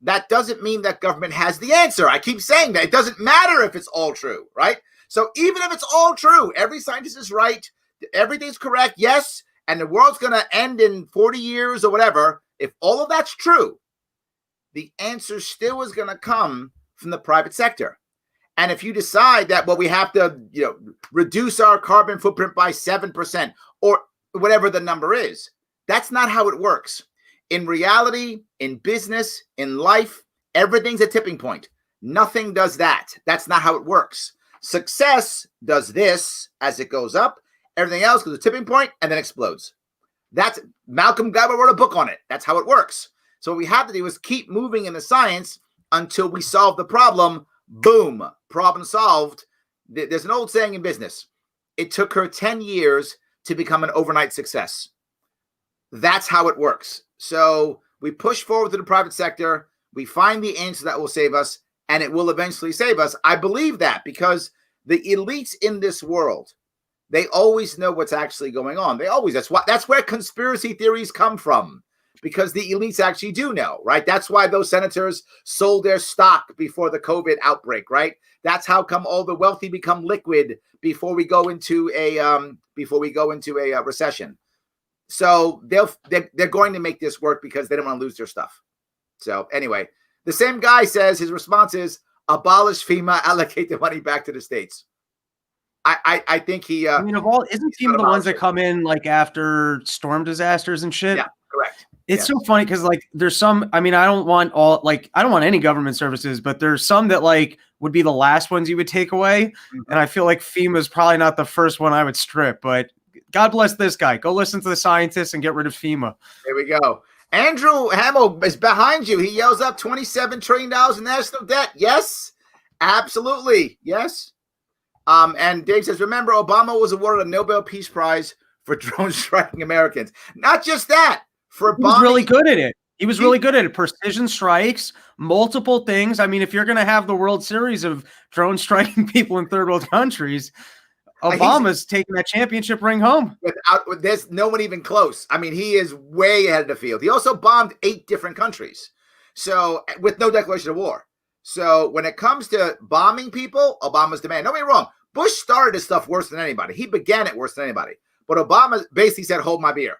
That doesn't mean that government has the answer. I keep saying that. It doesn't matter if it's all true, right? So even if it's all true, every scientist is right, everything's correct, yes, and the world's going to end in 40 years or whatever, if all of that's true, the answer still is going to come from the private sector. And if you decide that, well, we have to, reduce our carbon footprint by 7% or whatever the number is, that's not how it works. In reality, in business, in life, everything's a tipping point. Nothing does that. That's not how it works. Success does this as it goes up. Everything else goes to a tipping point and then explodes. That's Malcolm Gladwell wrote a book on it. That's how it works. So what we have to do is keep moving in the science until we solve the problem. Boom, problem solved. There's an old saying in business. It took her 10 years to become an overnight success. That's how it works. So we push forward to the private sector. We find the answer that will save us, and it will eventually save us. I believe that because the elites in this world, They always know what's actually going on. That's where conspiracy theories come from, because the elites actually do know, right? That's why those senators sold their stock before the COVID outbreak, right? That's how come all the wealthy become liquid before we go into a recession. So they're going to make this work because they don't want to lose their stuff. So anyway, the same guy says his response is abolish FEMA, allocate the money back to the states. I think he. I mean, isn't FEMA the ones that come in like after storm disasters and shit? Yeah, correct. It's so funny because like there's some. I mean, I don't want any government services, but there's some that like would be the last ones you would take away, and I feel like FEMA is probably not the first one I would strip. But God bless this guy. Go listen to the scientists and get rid of FEMA. There we go. Andrew Hamill is behind you. He yells up $27 trillion in national debt. Yes, absolutely. Yes. And Dave says, remember, Obama was awarded a Nobel Peace Prize for drone striking Americans. Not just that, for bombing. He was really good at it. He was really good at it. Precision strikes, multiple things. I mean, if you're going to have the World Series of drone striking people in third world countries, Obama's taking that championship ring home. There's no one even close. I mean, he is way ahead of the field. He also bombed 8 different countries, so with no declaration of war. So when it comes to bombing people, Obama's the man. Don't get me wrong. Bush started this stuff worse than anybody. He began it worse than anybody. But Obama basically said, hold my beer.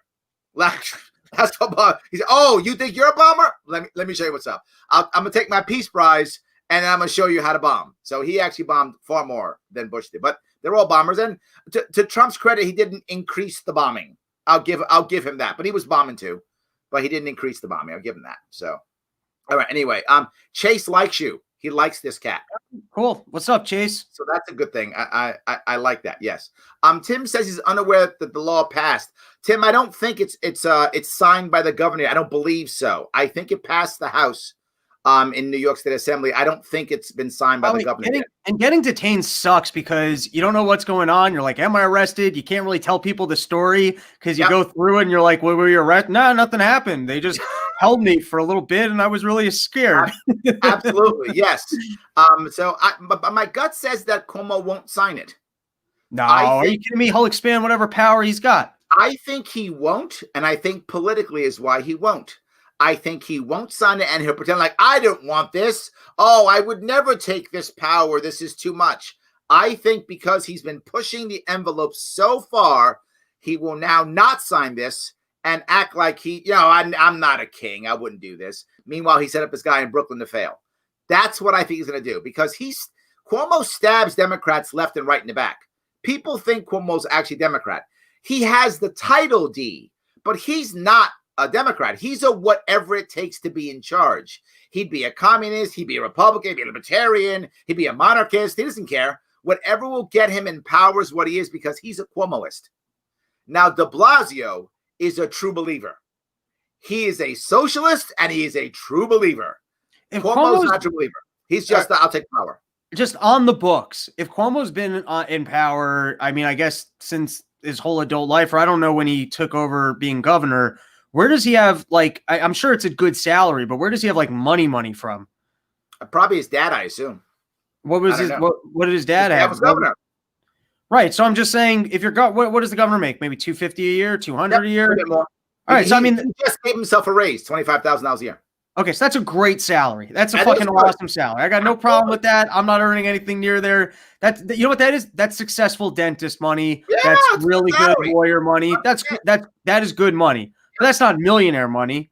That's what Obama. He said, oh, you think you're a bomber? Let me show you what's up. I'm going to take my Peace Prize, and I'm going to show you how to bomb. So he actually bombed far more than Bush did. But they're all bombers. And to Trump's credit, he didn't increase the bombing. I'll give him that. But he was bombing too. But he didn't increase the bombing. I'll give him that. So. All right. Anyway, Chase likes you. He likes this cat. Cool. What's up, Chase? So that's a good thing. I like that. Yes. Tim says he's unaware that the law passed. Tim, I don't think it's signed by the governor. I don't believe so. I think it passed the House in New York State Assembly. I don't think it's been signed by the governor yet. And getting detained sucks because you don't know what's going on. You're like, am I arrested? You can't really tell people the story because you go through it and you're like, well, were you arrested? No, nothing happened. They just held me for a little bit and I was really scared. Absolutely. Yes. But my gut says that Cuomo won't sign it. No, are you kidding me? He'll expand whatever power he's got. I think he won't. And I think politically is why he won't. I think he won't sign it and he'll pretend like, I don't want this. Oh, I would never take this power. This is too much. I think because he's been pushing the envelope so far, he will now not sign this and act like I'm not a king. I wouldn't do this. Meanwhile, he set up this guy in Brooklyn to fail. That's what I think he's going to do because Cuomo stabs Democrats left and right in the back. People think Cuomo's actually Democrat. He has the title D, but he's not a Democrat. He's a whatever it takes to be in charge. He'd be a communist. He'd be a Republican. He'd be a libertarian. He'd be a monarchist. He doesn't care. Whatever will get him in power is what he is because he's a Cuomoist. Now, de Blasio is a true believer. He is a socialist and he is a true believer. If Cuomo's not a true believer. He's just I'll take power. Just on the books. If Cuomo's been in power, I mean, I guess since his whole adult life, or I don't know when he took over being governor, where does he have, like, I'm sure it's a good salary, but where does he have, like, money from? Probably his dad, I assume. What did his dad have? Was governor. Right. So I'm just saying, if you're, what does the governor make? Maybe $250 a year, $200 a year? A bit more. All right. So, I mean, he just gave himself a raise, $25,000 a year. Okay. So that's a great salary. That's a fucking awesome salary. I got no problem with that. I'm not earning anything near there. You know what that is? That's successful dentist money. Yeah, that's really good lawyer money. That is good money. But that's not millionaire money.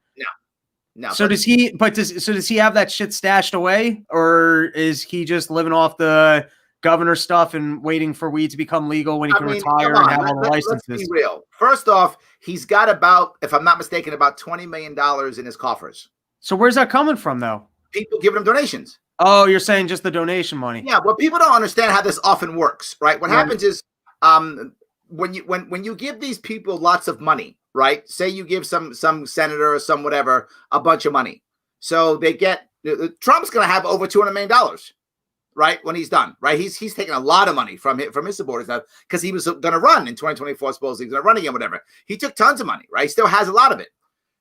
No. So does he have that shit stashed away, or is he just living off the governor stuff and waiting for weed to become legal when he can retire and have all the licenses? Let's be real. First off, he's got about, if I'm not mistaken, about $20 million in his coffers. So where's that coming from, though? People giving him donations. Oh, you're saying just the donation money? Yeah. Well, people don't understand how this often works, right? What happens is, when you give these people lots of money. Right? Say you give some senator or some whatever a bunch of money. So they get Trump's going to have over $200 million, right? When he's done, right? He's taking a lot of money from his supporters now because he was going to run in 2024. Supposedly he's going to run again, whatever. He took tons of money, right? He still has a lot of it.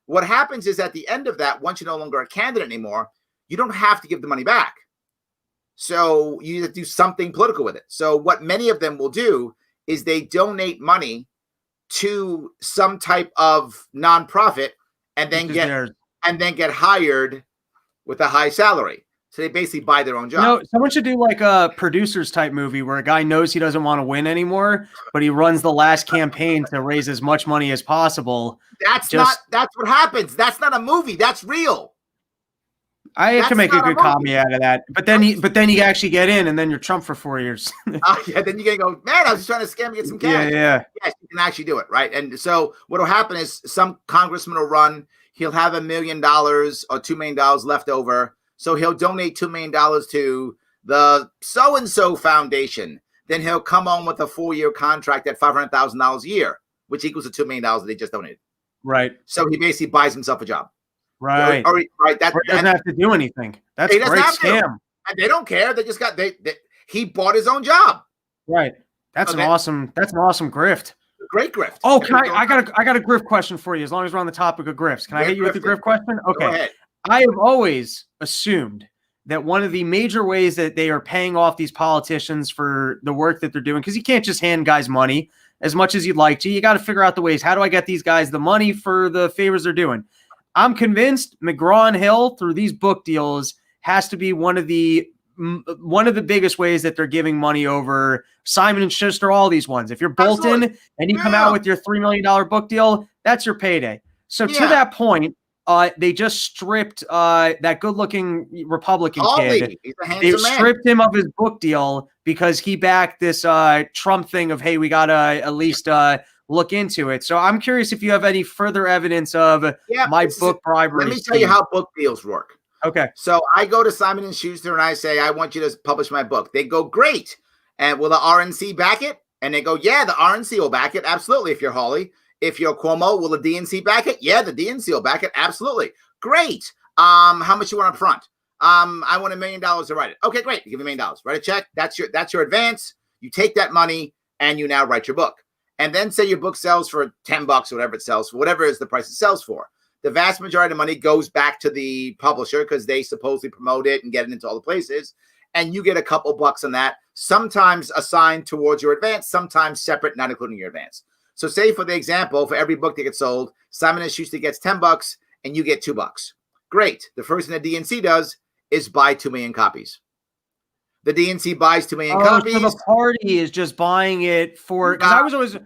What happens is at the end of that, once you're no longer a candidate anymore, you don't have to give the money back. So you have to do something political with it. So what many of them will do is they donate money to some type of nonprofit and then get hired with a high salary. So they basically buy their own job. You know, someone should do like a producers type movie where a guy knows he doesn't want to win anymore, but he runs the last campaign to raise as much money as possible. That's what happens. That's not a movie. That's real. I can make a good comedy out of that. But then you actually get in and then you're Trump for 4 years. Yeah, then you're going to go, man, I was just trying to scam and get some cash. Yeah. Yes, you can actually do it, right? And so what will happen is some congressman will run, he'll have $1 million or $2 million left over. So he'll donate $2 million to the so-and-so foundation. Then he'll come on with a 4-year contract at $500,000 a year, which equals the $2 million that they just donated. Right. So he basically buys himself a job. Right. Right. That doesn't have to do anything. That's a great scam. And they don't care. They just he bought his own job. Right. That's an awesome grift. Great grift. Oh, I got a grift question for you as long as we're on the topic of grifts. Can I hit you with the grift question? Okay. Go ahead. I have always assumed that one of the major ways that they are paying off these politicians for the work that they're doing, because you can't just hand guys money as much as you'd like to. You got to figure out the ways. How do I get these guys the money for the favors they're doing? I'm convinced McGraw and Hill through these book deals has to be one of the biggest ways that they're giving money over Simon & Schuster, all these ones. If you're Bolton and you come out with your $3 million book deal, that's your payday. So to that point, they just stripped that good-looking Republican kid. They stripped him of his book deal because he backed this Trump thing of, hey, we got to at least look into it. So I'm curious if you have any further evidence of my book bribery. Let me tell you how book deals work. Okay. So I go to Simon & Schuster and I say, I want you to publish my book. They go, great. And will the RNC back it? And they go, yeah, the RNC will back it. Absolutely. If you're Hawley. If you're Cuomo, will the DNC back it? Yeah, the DNC will back it. Absolutely. Great. How much you want up front? I want $1 million to write it. Okay, great. You give me $1 million. Write a check. That's your advance. You take that money and you now write your book. And then say your book sells for $10 or whatever it sells for, whatever is the price it sells for. The vast majority of money goes back to the publisher because they supposedly promote it and get it into all the places. And you get a couple bucks on that, sometimes assigned towards your advance, sometimes separate, not including your advance. So say for the example, for every book that gets sold, Simon & Schuster gets $10 and you get $2. Great. The first thing the DNC does is buy 2 million copies. The DNC buys 2 million copies. So the party is just buying it for, because I was always,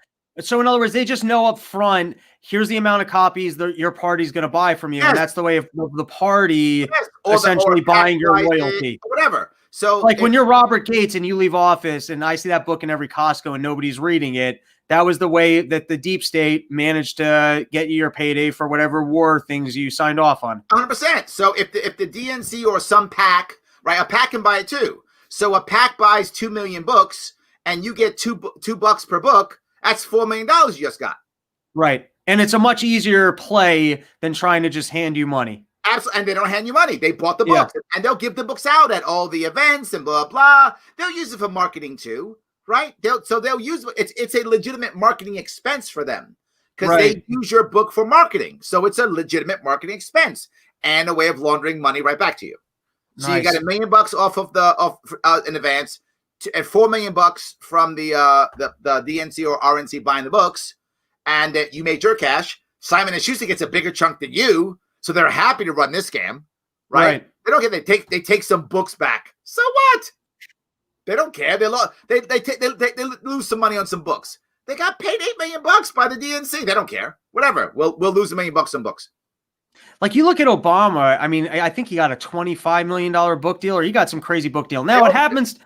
so in other words, they just know up front, here's the amount of copies that your party's going to buy from you. Yes. And that's the way of the party essentially buying your loyalty. Whatever. So like when you're Robert Gates and you leave office and I see that book in every Costco and nobody's reading it, that was the way that the deep state managed to get you your payday for whatever war things you signed off on. 100%. So if the DNC or some PAC, right, a PAC can buy it too. So a PAC buys 2 million books and you get $2 per book. That's $4 million you just got. Right. And it's a much easier play than trying to just hand you money. Absolutely. And they don't hand you money. They bought the books and they'll give the books out at all the events and blah, blah. They'll use it for marketing too. Right. They'll use it's a legitimate marketing expense for them because they use your book for marketing. So it's a legitimate marketing expense and a way of laundering money right back to you. So you got $1 million off of in advance and $4 million from the DNC or RNC buying the books, and that you made your cash. Simon & Schuster gets a bigger chunk than you, so they're happy to run this scam. Right. They don't get they take some books back. So what? They don't care. They lose some money on some books. They got paid $8 million by the DNC. They don't care. Whatever. We'll lose $1 million on books. Like you look at Obama. I mean, I think he got a $25 million book deal, or he got some crazy book deal. Now it happens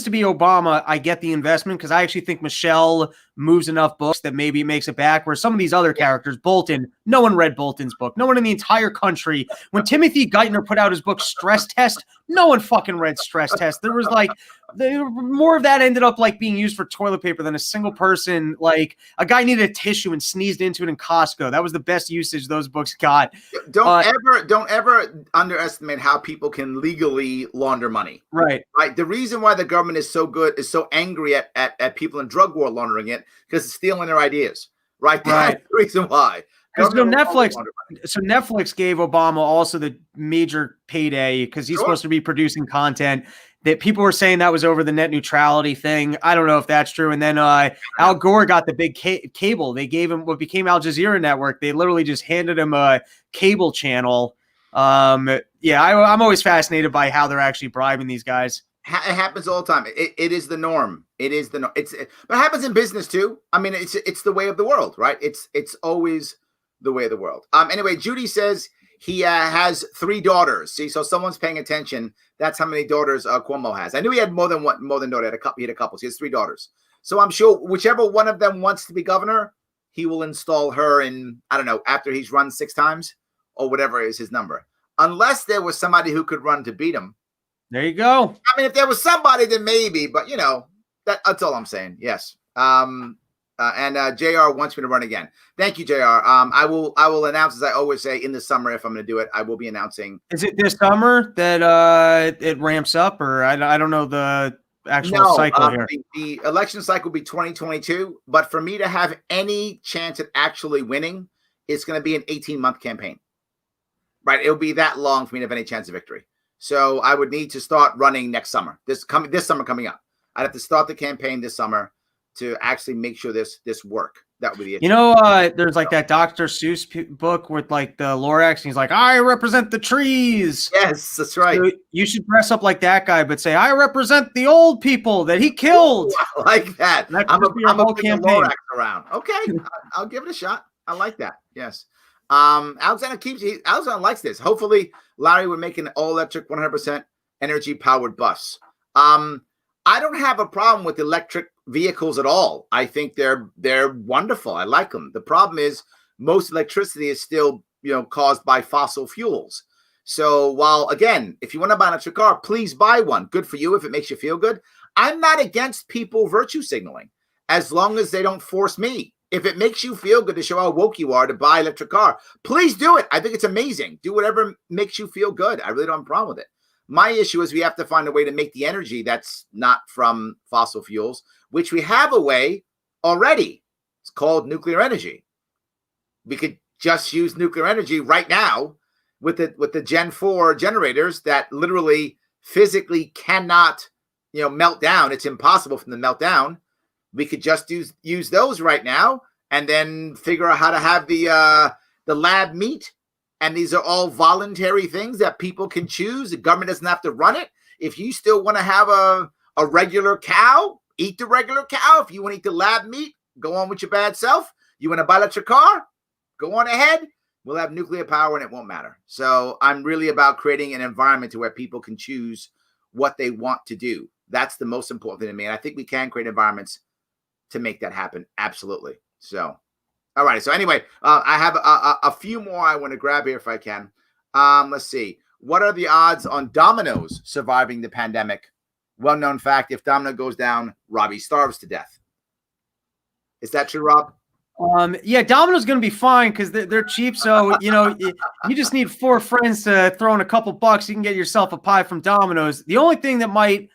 to be Obama. I get the investment because I actually think Michelle moves enough books that maybe it makes it back. Where some of these other characters, Bolton, no one read Bolton's book. No one in the entire country. When Timothy Geithner put out his book Stress Test, no one fucking read Stress Test. There was like more of that ended up like being used for toilet paper than a single person. Like a guy needed a tissue and sneezed into it in Costco. That was the best usage those books got. Don't ever underestimate how people can legally launder money. Right. The reason why the government is so angry at people in drug war laundering it because it's stealing their ideas. Right. That's the reason why. So Netflix gave Obama also the major payday because he's supposed to be producing content. that people were saying that was over the net neutrality thing. I don't know if that's true. And then Al Gore got the big cable. They gave him what became Al Jazeera Network. They literally just handed him a cable channel. Yeah, I'm always fascinated by how they're actually bribing these guys. It happens all the time. It is the norm. It is the norm. But it happens in business too. I mean, it's the way of the world, right? It's always the way of the world. Anyway, Judy says he has 3 daughters. See, so someone's paying attention. That's how many daughters Cuomo has. I knew he had more than daughter. He had a couple. He has 3 daughters. So I'm sure whichever one of them wants to be governor, he will install her in, I don't know, after he's run 6 times or whatever is his number. Unless there was somebody who could run to beat him. There you go. I mean, if there was somebody, then maybe, but that's all I'm saying. Yes. And JR wants me to run again. Thank you, JR. I will announce, as I always say, in the summer, if I'm going to do it, I will be announcing. Is it this summer that it ramps up, or I don't know the actual cycle here? The election cycle will be 2022, but for me to have any chance at actually winning, it's going to be an 18-month campaign. Right? It'll be that long for me to have any chance of victory. So I would need to start running next summer. This summer coming up. I'd have to start the campaign this summer to actually make sure this work. That would be the issue. There's like that Dr. Seuss book with like the Lorax, and he's like, I represent the trees. Yes, that's right. So you should dress up like that guy, but say, I represent the old people that he killed. Ooh, I like that. I'm a campaign Lorax around. Okay, I'll give it a shot. I like that. Yes. Alexander likes this. Hopefully Larry would make an all-electric 100% energy powered bus. I don't have a problem with electric vehicles at all. I think they're wonderful. I like them. The problem is most electricity is still, caused by fossil fuels. So while, again, if you want to buy an electric car, please buy one. Good for you if it makes you feel good. I'm not against people virtue signaling as long as they don't force me. If it makes you feel good to show how woke you are to buy an electric car, please do it. I think it's amazing. Do whatever makes you feel good. I really don't have a problem with it. My issue is we have to find a way to make the energy that's not from fossil fuels, which we have a way already. It's called nuclear energy. We could just use nuclear energy right now with the Gen 4 generators that literally physically cannot, melt down. It's impossible for them to melt down. We could just use those right now and then figure out how to have the lab meet. And these are all voluntary things that people can choose. The government doesn't have to run it. If you still want to have a regular cow, eat the regular cow. If you want to eat the lab meat, go on with your bad self. You want to buy an electric car? Go on ahead. We'll have nuclear power and it won't matter. So I'm really about creating an environment to where people can choose what they want to do. That's the most important thing to me. And I think we can create environments to make that happen. Absolutely. So, all right. So anyway, I have a few more I want to grab here if I can. Let's see. What are the odds on Domino's surviving the pandemic? Well-known fact, if Domino goes down, Robbie starves to death. Is that true, Rob? Yeah, Domino's going to be fine because they're cheap. So, you just need 4 friends to throw in a couple bucks. You can get yourself a pie from Domino's. The only thing that might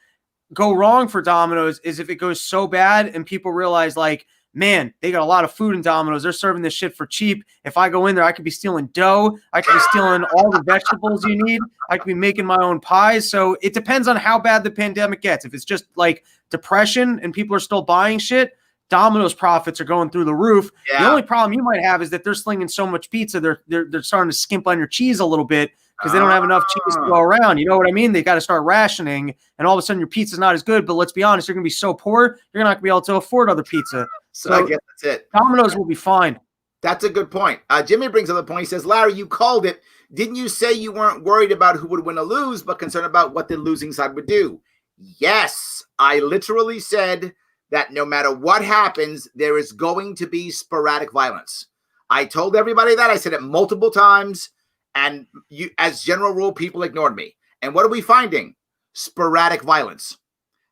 go wrong for Domino's is if it goes so bad and people realize, like, man, they got a lot of food in Domino's. They're serving this shit for cheap. If I go in there, I could be stealing dough. I could be stealing all the vegetables you need. I could be making my own pies. So it depends on how bad the pandemic gets. If it's just like depression and people are still buying shit, Domino's profits are going through the roof. Yeah. The only problem you might have is that they're slinging so much pizza, they're starting to skimp on your cheese a little bit because they don't have enough cheese to go around. You know what I mean? They got to start rationing, and all of a sudden your pizza's not as good. But let's be honest, you're going to be so poor, you're not going to be able to afford other pizza. So I guess that's it. Domino's will be fine. That's a good point. Jimmy brings up a point. He says, Larry, you called it. Didn't you say you weren't worried about who would win or lose, but concerned about what the losing side would do? Yes, I literally said that no matter what happens, there is going to be sporadic violence. I told everybody that. I said it multiple times. And you, as general rule, people ignored me. And what are we finding? Sporadic violence.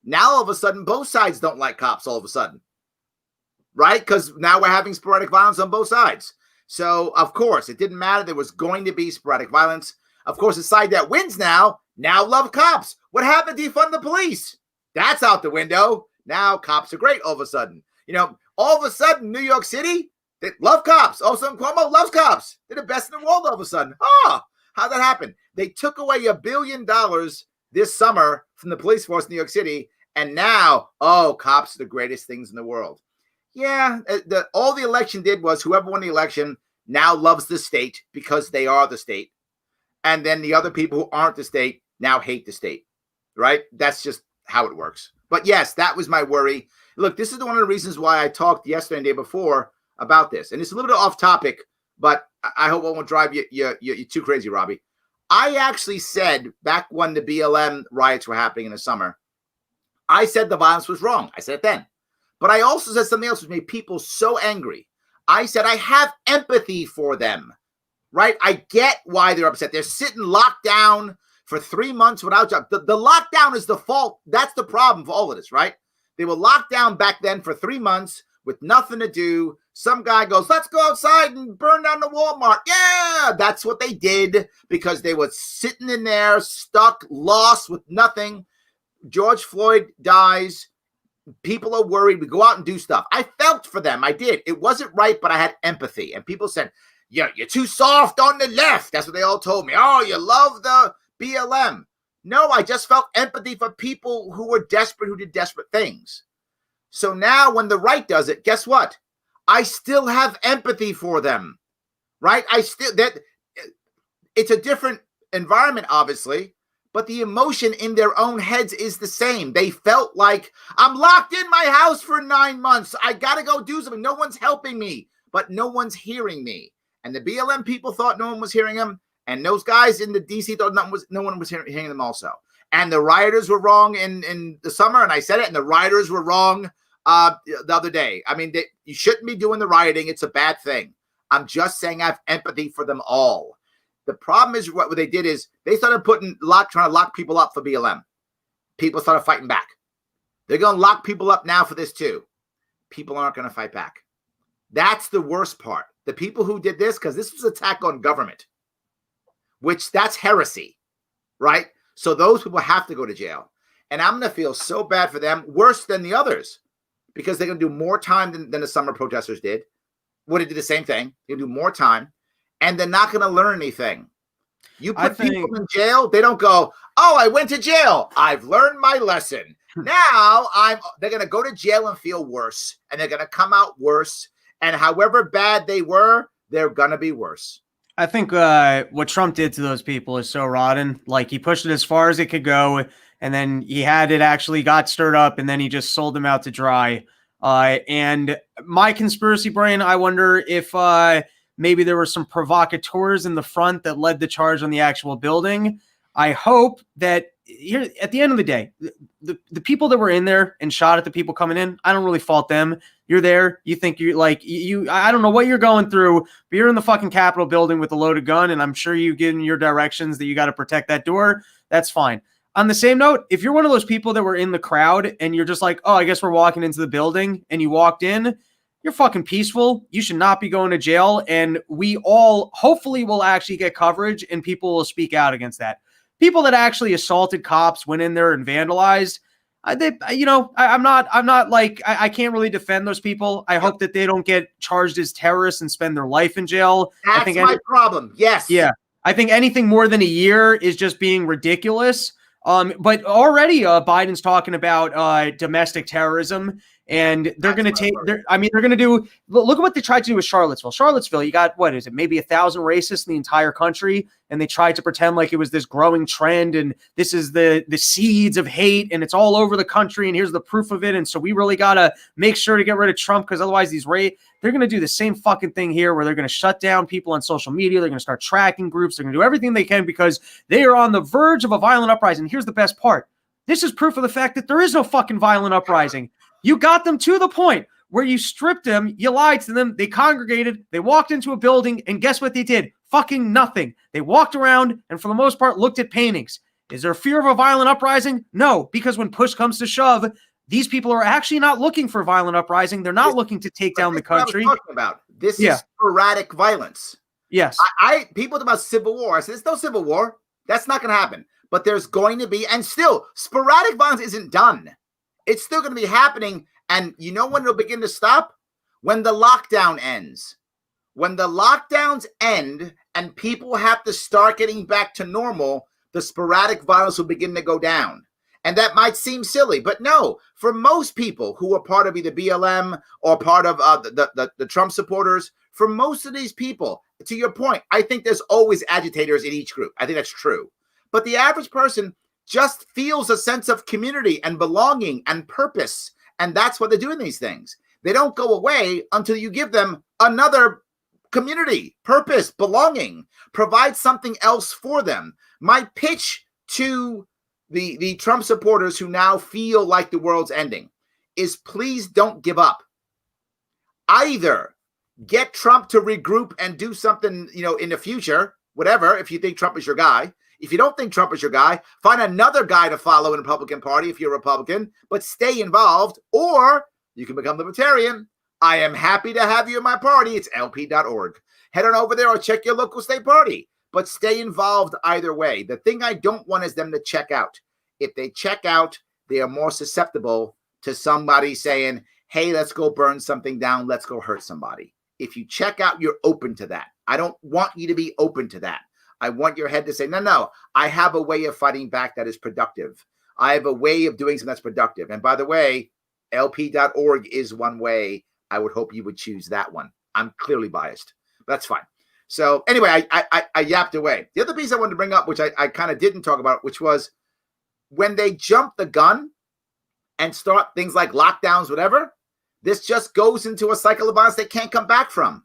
Now, all of a sudden, both sides don't like cops all of a sudden. Right? Because now we're having sporadic violence on both sides. So, of course, it didn't matter. There was going to be sporadic violence. Of course, the side that wins now love cops. What happened to defund the police? That's out the window. Now cops are great all of a sudden. All of a sudden, New York City, they love cops. All of a sudden, Cuomo loves cops. They're the best in the world all of a sudden. How'd that happen? They took away $1 billion this summer from the police force in New York City, and now, oh, cops are the greatest things in the world. Yeah, all the election did was whoever won the election now loves the state because they are the state. And then the other people who aren't the state now hate the state, right? That's just how it works. But yes, that was my worry. Look, this is one of the reasons why I talked yesterday and the day before about this. And it's a little bit off topic, but I hope I won't drive you too crazy, Robbie. I actually said back when the BLM riots were happening in the summer, I said the violence was wrong. I said it then. But I also said something else which made people so angry. I said I have empathy for them, right? I get why they're upset. They're sitting locked down for 3 months without job. The lockdown is the fault. That's the problem for all of this, right? They were locked down back then for 3 months with nothing to do. Some guy goes, let's go outside and burn down the Walmart. Yeah, that's what they did because they were sitting in there, stuck, lost with nothing. George Floyd dies. People are worried. We go out and do stuff. I felt for them. I did. It wasn't right, but I had empathy. And people said, yeah, you're too soft on the left. That's what they all told me. Oh, you love the BLM. No, I just felt empathy for people who were desperate, who did desperate things. So now when the right does it, guess what? I still have empathy for them, right? It's a different environment, obviously, but the emotion in their own heads is the same. They felt like, I'm locked in my house for 9 months. I got to go do something. No one's helping me, but no one's hearing me. And the BLM people thought no one was hearing them. And those guys in the DC thought no one was hearing them also. And the rioters were wrong in the summer, and I said it, and the rioters were wrong the other day. I mean, you shouldn't be doing the rioting. It's a bad thing. I'm just saying I have empathy for them all. The problem is what they did is they started trying to lock people up for BLM. People started fighting back. They're going to lock people up now for this too. People aren't going to fight back. That's the worst part. The people who did this, because this was an attack on government, which that's heresy, right? So those people have to go to jail. And I'm going to feel so bad for them, worse than the others, because they're going to do more time than the summer protesters did. Would have did the same thing. They're going to do more time, and they're not going to learn anything. You put people in jail, they don't go, oh, I went to jail. I've learned my lesson. Now they're going to go to jail and feel worse, and they're going to come out worse. And however bad they were, they're going to be worse. I think what Trump did to those people is so rotten. Like, he pushed it as far as it could go, and then he had it actually got stirred up, and then he just sold them out to dry. And my conspiracy brain, I wonder if maybe there were some provocateurs in the front that led the charge on the actual building. I hope that here at the end of the day, the people that were in there and shot at the people coming in, I don't really fault them. You're there. You think I don't know what you're going through, but you're in the fucking Capitol building with a loaded gun, and I'm sure you given your directions that you got to protect that door. That's fine. On the same note, if you're one of those people that were in the crowd and you're just like, oh, I guess we're walking into the building, and you walked in, you're fucking peaceful. You should not be going to jail. And we all hopefully will actually get coverage, and people will speak out against that. People that actually assaulted cops, went in there and vandalized. I can't really defend those people. I hope that they don't get charged as terrorists and spend their life in jail. That's my problem. Yes. Yeah. I think anything more than a year is just being ridiculous. But already Biden's talking about domestic terrorism, and they're going to do, look at what they tried to do with Charlottesville. Charlottesville, you got, what is it, maybe 1,000 racists in the entire country, and they tried to pretend like it was this growing trend, and this is the seeds of hate, and it's all over the country, and here's the proof of it, and so we really got to make sure to get rid of Trump, because otherwise they're going to do the same fucking thing here, where they're going to shut down people on social media, they're going to start tracking groups, they're going to do everything they can, because they are on the verge of a violent uprising. Here's the best part. This is proof of the fact that there is no fucking violent uprising. You got them to the point where you stripped them, you lied to them, they congregated, they walked into a building, and guess what they did? Fucking nothing. They walked around and for the most part looked at paintings. Is there fear of a violent uprising? No, because when push comes to shove, these people are actually not looking for violent uprising. They're not looking to take down the country. This is sporadic violence. Yes. People talk about civil war. I said, there's no civil war. That's not going to happen. But there's going to be, and still, sporadic violence isn't done. It's still going to be happening. And you know when it'll begin to stop? When the lockdown ends. When the lockdowns end and people have to start getting back to normal, the sporadic violence will begin to go down. And that might seem silly, but no, for most people who are part of either BLM or part of the Trump supporters, for most of these people, to your point, I think there's always agitators in each group. I think that's true. But the average person just feels a sense of community and belonging and purpose. And that's why they're doing these things. They don't go away until you give them another community, purpose, belonging, provide something else for them. My pitch to the Trump supporters who now feel like the world's ending is please don't give up. Either get Trump to regroup and do something, in the future, whatever, if you think Trump is your guy. If you don't think Trump is your guy, find another guy to follow in the Republican Party if you're a Republican, but stay involved, or you can become libertarian. I am happy to have you in my party. It's lp.org. Head on over there or check your local state party, but stay involved either way. The thing I don't want is them to check out. If they check out, they are more susceptible to somebody saying, hey, let's go burn something down. Let's go hurt somebody. If you check out, you're open to that. I don't want you to be open to that. I want your head to say, no, I have a way of fighting back that is productive. I have a way of doing something that's productive. And by the way, lp.org is one way. I would hope you would choose that one. I'm clearly biased. But that's fine. So anyway, I yapped away. The other piece I wanted to bring up, which I kind of didn't talk about, which was when they jump the gun and start things like lockdowns, whatever, this just goes into a cycle of violence they can't come back from,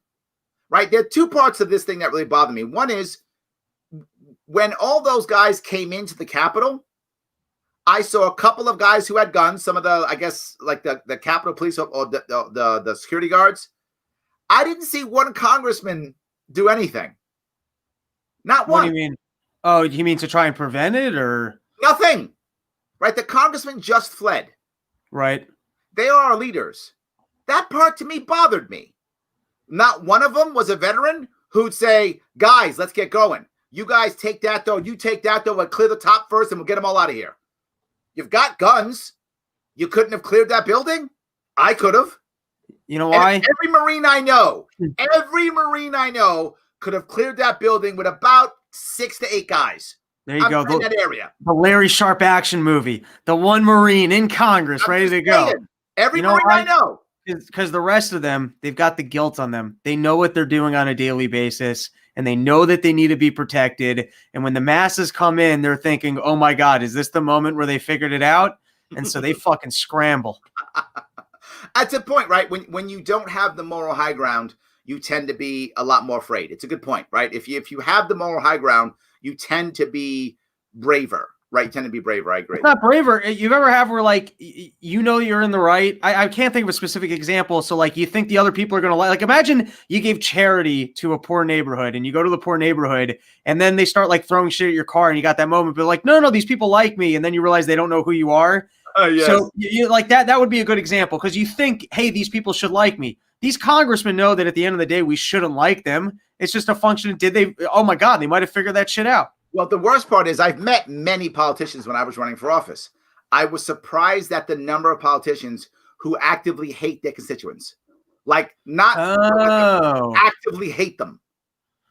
right? There are two parts of this thing that really bother me. One is when all those guys came into the Capitol, I saw a couple of guys who had guns, some of the, I guess, like the Capitol Police or the security guards. I didn't see one congressman do anything. Not one. What do you mean? Oh, you mean to try and prevent it or? Nothing. Right? The congressman just fled. Right. They are our leaders. That part to me bothered me. Not one of them was a veteran who'd say, guys, let's get going. You guys take that though. You take that though. We'll clear the top first and we'll get them all out of here. You've got guns. You couldn't have cleared that building? I could have. You know why? And every Marine I know could have cleared that building with about 6 to 8 guys. There you go. In that area. The Larry Sharpe action movie. The one Marine in Congress ready to go. Every Marine I know. Because the rest of them, they've got the guilt on them. They know what they're doing on a daily basis, and they know that they need to be protected. And when the masses come in, they're thinking, oh my God, is this the moment where they figured it out? And so they fucking scramble. That's a point, right? When you don't have the moral high ground, you tend to be a lot more afraid. It's a good point, right? If you have the moral high ground, you tend to be braver, right? You tend to be braver. I agree. It's not braver. You've ever have where like, you're in the right. I can't think of a specific example. So like you think the other people are going to like, imagine you gave charity to a poor neighborhood and you go to the poor neighborhood and then they start like throwing shit at your car and you got that moment, but like, no, these people like me. And then you realize they don't know who you are. Yes. So you like that would be a good example because you think, hey, these people should like me. These congressmen know that at the end of the day, we shouldn't like them. It's just a function of oh my God, they might have figured that shit out. Well, the worst part is I've met many politicians when I was running for office. I was surprised at the number of politicians who actively hate their constituents. Like actively hate them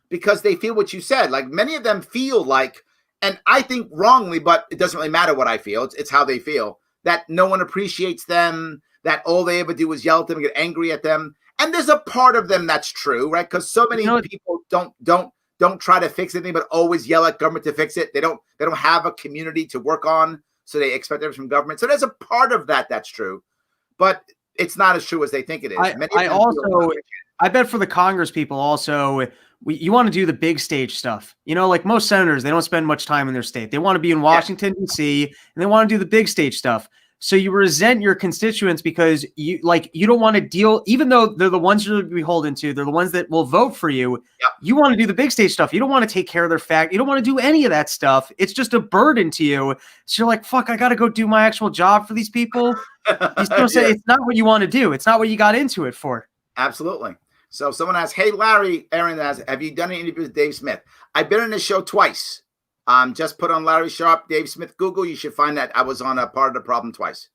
because they feel what you said. Like many of them feel like, and I think wrongly, but it doesn't really matter what I feel. It's how they feel, that no one appreciates them, that all they ever do is yell at them and get angry at them. And there's a part of them that's true, right? Because so many people don't try to fix anything, but always yell at government to fix it. They don't have a community to work on, so they expect everything from government. So there's a part of that that's true, but it's not as true as they think it is. I bet for the Congress people also, you want to do the big stage stuff. Like most senators, they don't spend much time in their state. They want to be in Washington, D.C., and they want to do the big stage stuff. So you resent your constituents because you don't want to deal, even though they're the ones you're beholden to, they're the ones that will vote for you. Yep. You want to do the big stage stuff. You don't want to take care of their fact. You don't want to do any of that stuff. It's just a burden to you. So you're like, fuck, I got to go do my actual job for these people. You still say it's not what you want to do. It's not what you got into it for. Absolutely. So someone asks, hey, Larry, Aaron asks, have you done an interview with Dave Smith? I've been on this show twice. Just put on Larry Sharpe, Dave Smith, Google. You should find that I was on a Part of the Problem twice.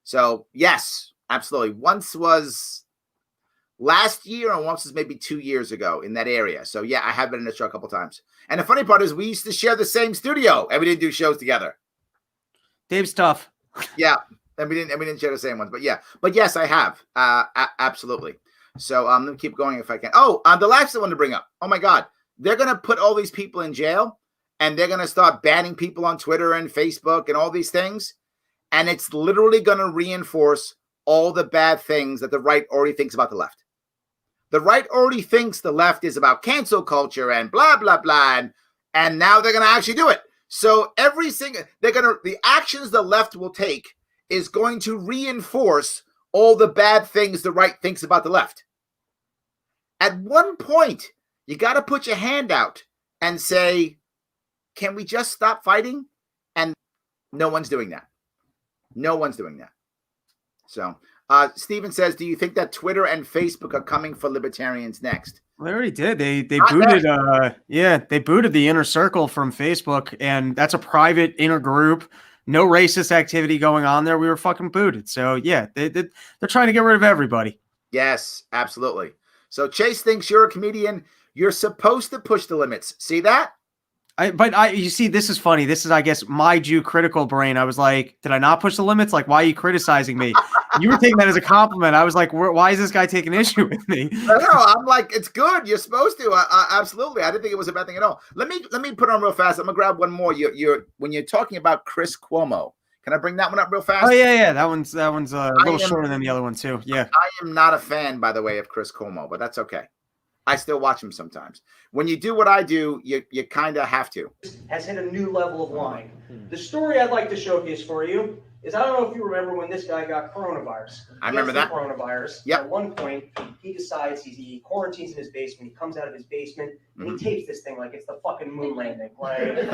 So yes, absolutely. Once was last year and once maybe 2 years ago in that area. So yeah, I have been in the show a couple times. And the funny part is we used to share the same studio and we didn't do shows together. Dave's tough. Yeah. And we didn't share the same ones, but yeah. But yes, I have. Absolutely. So let me keep going if I can. Oh, the last one to bring up. Oh my God. They're going to put all these people in jail and they're going to start banning people on Twitter and Facebook and all these things. And it's literally going to reinforce all the bad things that the right already thinks about the left. The right already thinks the left is about cancel culture and blah, blah, blah. And now they're going to actually do it. So the actions the left will take is going to reinforce all the bad things the right thinks about the left. At one point, you got to put your hand out and say, can we just stop fighting? And no one's doing that. No one's doing that. So Steven says, do you think that Twitter and Facebook are coming for libertarians next? Well, they already did. They booted. They booted the Inner Circle from Facebook, and that's a private inner group. No racist activity going on there. We were fucking booted. So yeah, they're trying to get rid of everybody. Yes, absolutely. So Chase thinks you're a comedian. You're supposed to push the limits. See that? You see, this is funny. This is, I guess, my Jew critical brain. I was like, did I not push the limits? Like, why are you criticizing me? You were taking that as a compliment. I was like, why is this guy taking issue with me? No, I'm like, it's good. You're supposed to. Absolutely. I didn't think it was a bad thing at all. Let me put on real fast. I'm gonna grab one more. When you're talking about Chris Cuomo, can I bring that one up real fast? Oh yeah. That one's a little shorter than the other one too. Yeah. I am not a fan, by the way, of Chris Cuomo, but that's okay. I still watch him sometimes. When you do what I do, you kind of have to. Has hit a new level of lying. The story I'd like to showcase for you is, I don't know if you remember when this guy got coronavirus. I remember that. Coronavirus. Yep. At one point, he decides he quarantines in his basement. He comes out of his basement and he tapes this thing like it's the fucking moon landing. Like.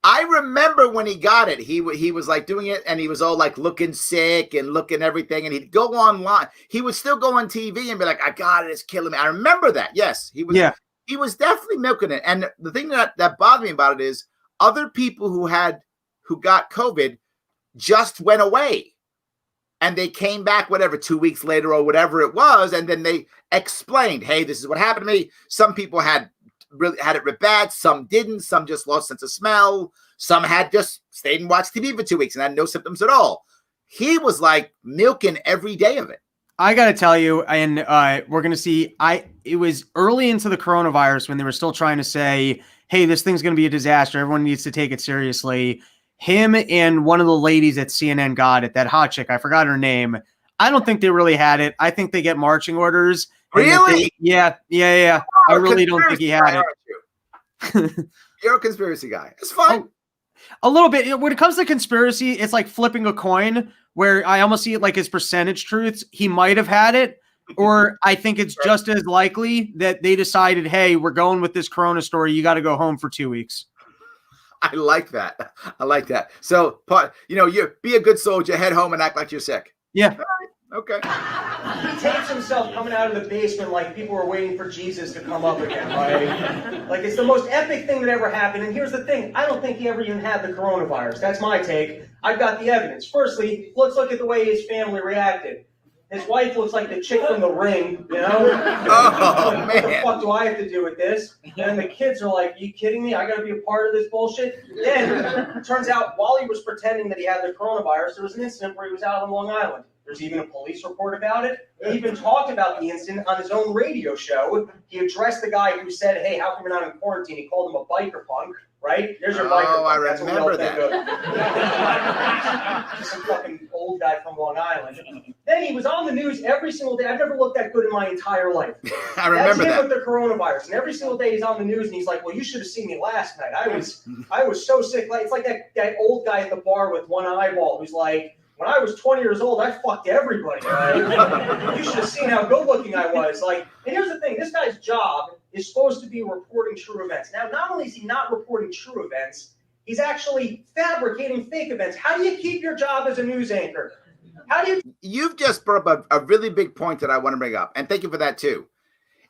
I remember when he got it, he was like doing it and he was all like looking sick and looking everything. And he'd go online. He would still go on TV and be like, I got it. It's killing me. I remember that. Yes, he was. Yeah. He was definitely milking it. And the thing that bothered me about it is other people who got COVID just went away and they came back, 2 weeks later or whatever it was. And then they explained, hey, this is what happened to me. Some people had it real bad. Some didn't. Some just lost sense of smell. Some had just stayed and watched TV for 2 weeks and had no symptoms at all. He was like milking every day of it. I got to tell you, and we're going to see, it was early into the coronavirus when they were still trying to say, hey, this thing's going to be a disaster. Everyone needs to take it seriously. Him and one of the ladies at CNN got it, that hot chick. I forgot her name. I don't think they really had it. I think they get marching orders. Really? Yeah. I really don't think he had it. You're a conspiracy guy. It's fine. A little bit. When it comes to conspiracy, it's like flipping a coin where I almost see it like as percentage truths. He might have had it, or I think it's just as likely that they decided, hey, we're going with this corona story. You got to go home for 2 weeks. I like that. So, you be a good soldier, head home and act like you're sick. Yeah. Okay. He tapes himself coming out of the basement like people were waiting for Jesus to come up again. Like it's the most epic thing that ever happened. And here's the thing. I don't think he ever even had the coronavirus. That's my take. I've got the evidence. Firstly, let's look at the way his family reacted. His wife looks like the chick from The Ring, you know? Oh, man. What the fuck do I have to do with this? And the kids are like, you kidding me? I got to be a part of this bullshit? Then it turns out while he was pretending that he had the coronavirus, there was an incident where he was out on Long Island. There's even a police report about it. He even talked about the incident on his own radio show. He addressed the guy who said, hey, how come you're not in quarantine? He called him a biker punk, right? There's your biker punk. I remember that. Just some fucking old guy from Long Island. Then he was on the news every single day. I've never looked that good in my entire life. I remember That's him that. with the coronavirus. And every single day he's on the news and he's like, well, you should have seen me last night. I was so sick. Like, it's like that old guy at the bar with one eyeball who's like, when I was 20 years old, I fucked everybody. Right? You should have seen how good looking I was. Like, and here's the thing, this guy's job is supposed to be reporting true events. Now, not only is he not reporting true events, he's actually fabricating fake events. How do you keep your job as a news anchor? You've just brought up a really big point that I want to bring up, and thank you for that too.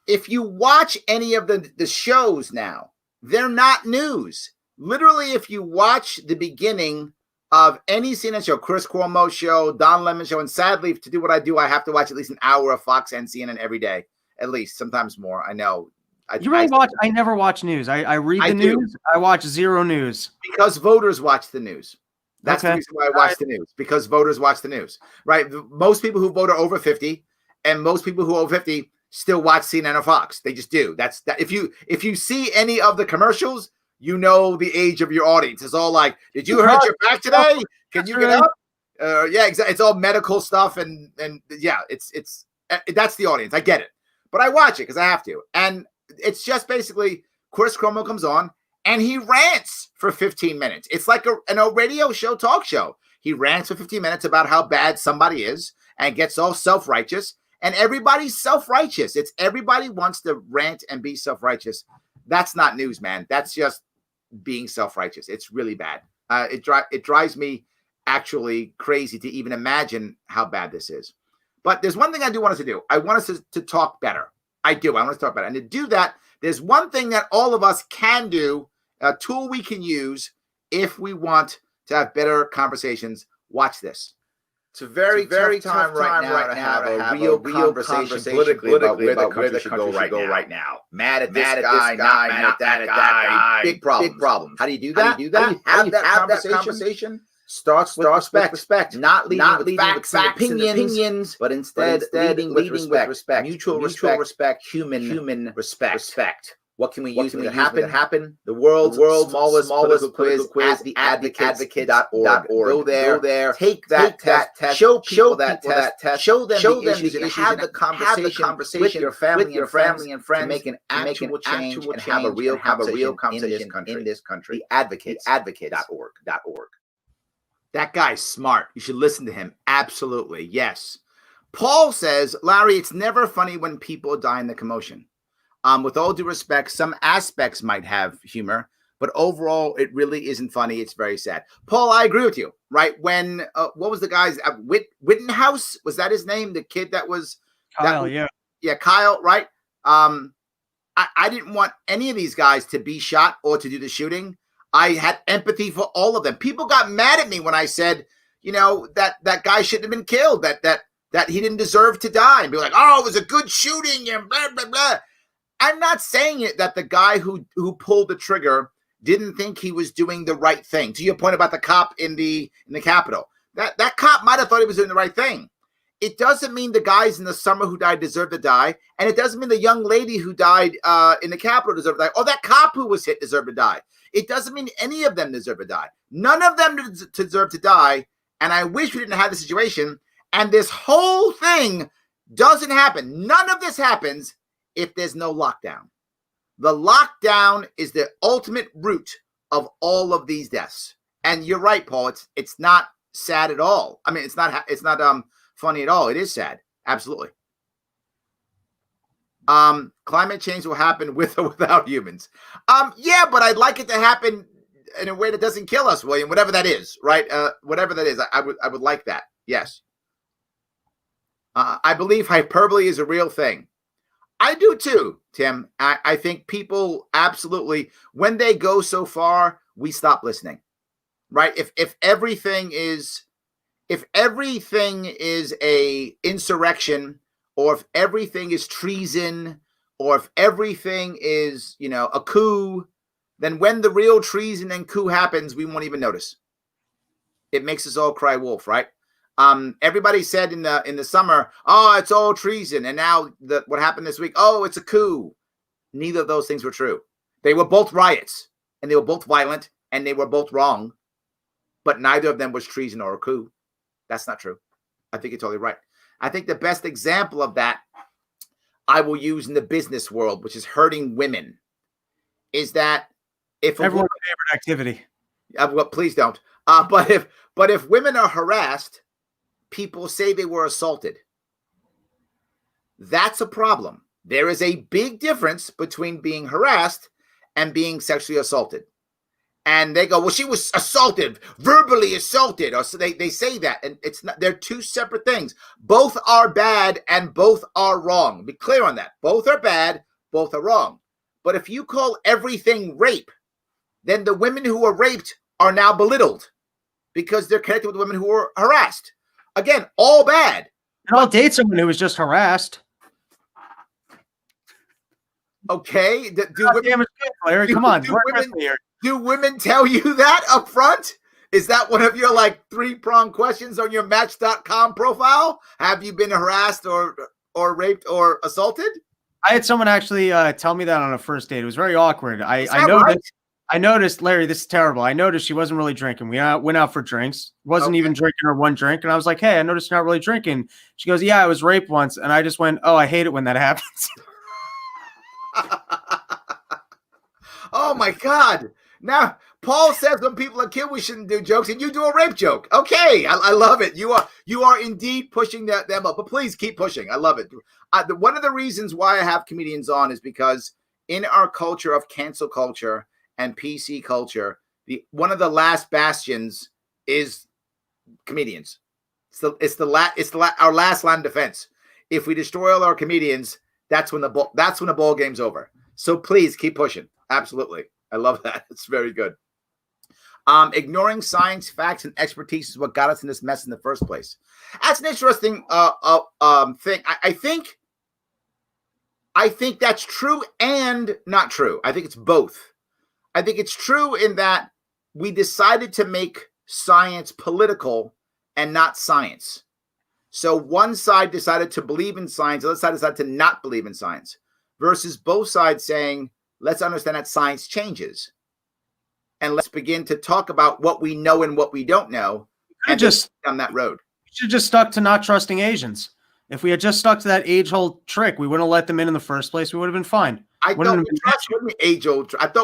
If you watch any of the shows now, they're not news. Literally, if you watch the beginning of any CNN show, Chris Cuomo show, Don Lemon show, and sadly, to do what I do, I have to watch at least an hour of Fox and CNN every day, at least, sometimes more. I know. I never watch news. I read the news. I watch zero news. Because voters watch the news. That's the reason why I watch the news, because voters watch the news, right? Most people who vote are over 50, and most people who are over 50 still watch CNN or Fox. They just do. That's that. If you see any of the commercials, you know the age of your audience. It's all like, did you hurt your back today? Can you get up? Yeah, exactly. It's all medical stuff, and yeah, it's that's the audience. I get it, but I watch it because I have to. And it's just basically Chris Cuomo comes on and he rants for 15 minutes. It's like a radio show, talk show. He rants for 15 minutes about how bad somebody is and gets all self-righteous. And everybody's self-righteous. It's everybody wants to rant and be self-righteous. That's not news, man. That's just being self-righteous. It's really bad. It drives me actually crazy to even imagine how bad this is. But there's one thing I do want us to do. I want us to talk better. I want us to talk better. And to do that, there's one thing that all of us can do, a tool we can use if we want to have better conversations. Watch this. It's a very tough time right now to have a real conversation politically about where the country should go right now. Mad at this guy, not mad at that guy. Big problem. How do you do that? How do you have that conversation? Starts with respect. Not leading with facts and opinions, but instead leading with respect. Mutual respect. Human respect. What can we use to happen? The world's smallest political quiz at theadvocates.org. Go there, take that test, show people that test, show them the issues, and have the conversation with your family and friends to make an actual change and have a real conversation in this country. Theadvocates.org. That guy's smart. You should listen to him. Absolutely. Yes. Paul says, Larry, it's never funny when people die in the commotion. With all due respect, some aspects might have humor, but overall, it really isn't funny. It's very sad. Paul, I agree with you, right? When, what was the guy's, Wittenhouse? Was that his name? The kid that was... Kyle, yeah. Yeah, Kyle, right? I didn't want any of these guys to be shot or to do the shooting. I had empathy for all of them. People got mad at me when I said, that guy shouldn't have been killed, that he didn't deserve to die. And be like, oh, it was a good shooting and blah, blah, blah. I'm not saying it that the guy who pulled the trigger didn't think he was doing the right thing. To your point about the cop in the Capitol, that cop might have thought he was doing the right thing. It doesn't mean the guys in the summer who died deserve to die, and it doesn't mean the young lady who died in the Capitol deserved to die, or that cop who was hit deserved to die. It doesn't mean any of them deserve to die. None of them deserve to die, and I wish we didn't have the situation. And this whole thing doesn't happen. None of this happens if there's no lockdown. The lockdown is the ultimate root of all of these deaths. And you're right, Paul. It's not sad at all. I mean, it's not funny at all. It is sad. Absolutely. Climate change will happen with or without humans. Yeah, but I'd like it to happen in a way that doesn't kill us, William, whatever that is, right? Whatever that is, I would like that. Yes. I believe hyperbole is a real thing. I do too, Tim. I think people absolutely, when they go so far, we stop listening, right? If everything is a insurrection, or if everything is treason, or if everything is, a coup, then when the real treason and coup happens, we won't even notice. It makes us all cry wolf, right? Everybody said in the summer, oh, it's all treason. And now what happened this week? Oh, it's a coup. Neither of those things were true. They were both riots, and they were both violent, and they were both wrong, but neither of them was treason or a coup. That's not true. I think you're totally right. I think the best example of that I will use in the business world, which is hurting women, is that if everyone's favorite activity. Well, please don't. But if women are harassed, people say they were assaulted. That's a problem. There is a big difference between being harassed and being sexually assaulted. And they go, well, she was assaulted, verbally assaulted. Or so they say that. And it's not, they're two separate things. Both are bad and both are wrong. Be clear on that. Both are bad, both are wrong. But if you call everything rape, then the women who were raped are now belittled. because they're connected with women who were harassed. Again, all bad. And I'll date someone who was just harassed. Okay. Larry, come on. Do women tell you that up front? Is that one of your like 3-pronged questions on your Match.com profile? Have you been harassed or raped or assaulted? I had someone actually tell me that on a first date. It was very awkward. I noticed, Larry, this is terrible. I noticed she wasn't really drinking. We went out for drinks. Wasn't even drinking her one drink. And I was like, hey, I noticed you're not really drinking. She goes, yeah, I was raped once. And I just went, oh, I hate it when that happens. Oh, my God. Now, Paul says when people are killed, we shouldn't do jokes, and you do a rape joke. Okay, I love it. You are indeed pushing them up, but please keep pushing. I love it. One of the reasons why I have comedians on is because in our culture of cancel culture and PC culture, one of the last bastions is comedians. It's our last line of defense. If we destroy all our comedians, that's when the ball game's over. So please keep pushing. Absolutely. I love that. It's very good. Ignoring science, facts, and expertise is what got us in this mess in the first place. That's an interesting thing. I think that's true and not true. I think it's both. I think it's true in that we decided to make science political and not science. So one side decided to believe in science, the other side decided to not believe in science, versus both sides saying, let's understand that science changes. And let's begin to talk about what we know and what we don't know, and just down that road. We should have just stuck to not trusting Asians. If we had just stuck to that age-old trick, we wouldn't have let them in the first place. We would have been fine. I thought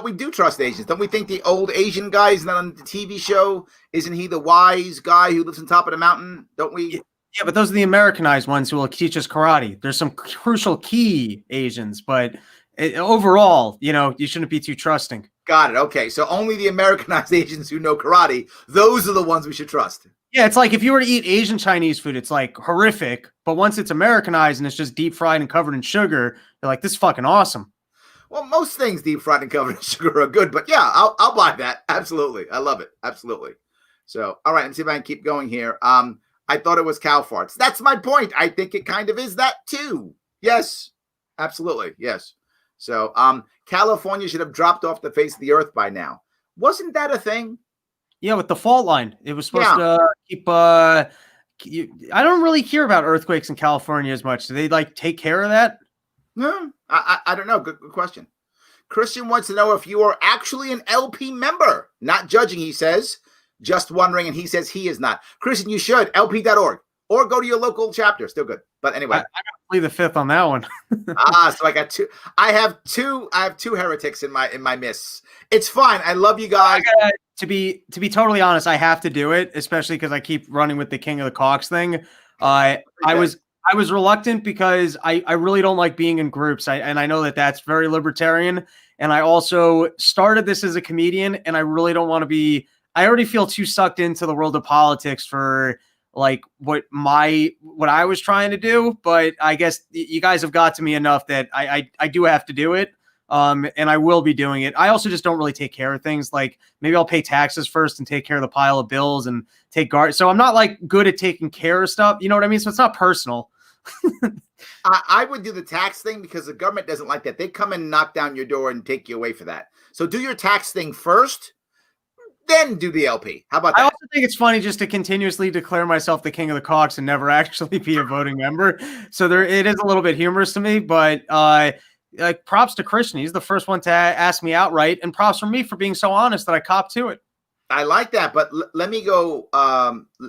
we do trust Asians. Don't we think the old Asian guy is not on the TV show? Isn't he the wise guy who lives on top of the mountain? Don't we? Yeah, but those are the Americanized ones who will teach us karate. There's some crucial key Asians, but overall, you shouldn't be too trusting. Got it. Okay, so only the Americanized Asians who know karate, those are the ones we should trust. Yeah, it's like if you were to eat Asian Chinese food, it's like horrific. But once it's Americanized and it's just deep fried and covered in sugar, you're like, this is fucking awesome. Well, most things deep fried and covered in sugar are good, but yeah, I'll buy that. Absolutely. I love it. Absolutely. So, all right, let's see if I can keep going here. I thought it was cow farts. That's my point. I think it kind of is that too. Yes, absolutely. Yes. So, California should have dropped off the face of the earth by now. Wasn't that a thing? Yeah, with the fault line. It was supposed to keep I don't really hear about earthquakes in California as much. Do they take care of that? No, I don't know. Good question. Christian wants to know if you are actually an LP member. Not judging, he says. Just wondering, and he says he is not. Christian, you should. LP.org. Or go to your local chapter. Still good. But anyway. I gotta plead the fifth on that one. So I got two. I have two heretics in my midst. It's fine. I love you guys. To be totally honest, I have to do it, especially because I keep running with the King of the Caucs thing. I was reluctant because I really don't like being in groups. And I know that that's very libertarian. And I also started this as a comedian, and I really don't want to be. I already feel too sucked into the world of politics for what I was trying to do. But I guess you guys have got to me enough that I do have to do it. And I will be doing it. I also just don't really take care of things. Like maybe I'll pay taxes first and take care of the pile of bills and take guard. So I'm not good at taking care of stuff. You know what I mean? So it's not personal. I would do the tax thing because the government doesn't like that. They come and knock down your door and take you away for that. So do your tax thing first, then do the LP. How about that? I also think it's funny just to continuously declare myself the King of the Caucs and never actually be a voting member. So it is a little bit humorous to me, but props to Christian. He's the first one to ask me outright, and props for me for being so honest that I copped to it. I like that, but let me go.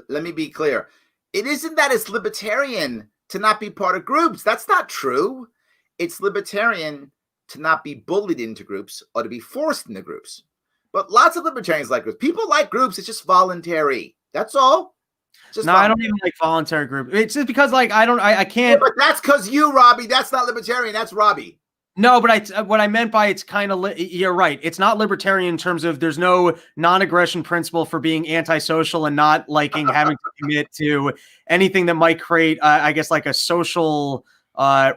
Let me be clear. It isn't that it's libertarian to not be part of groups. That's not true. It's libertarian to not be bullied into groups or to be forced into groups. But lots of libertarians like groups. People like groups. It's just voluntary. That's all. I don't even like voluntary groups. It's just because I can't. Yeah, but that's because you, Robbie. That's not libertarian. That's Robbie. No, but what I meant by it's kind of you're right. It's not libertarian in terms of there's no non-aggression principle for being antisocial and not liking having to commit to anything that might create, I guess, a social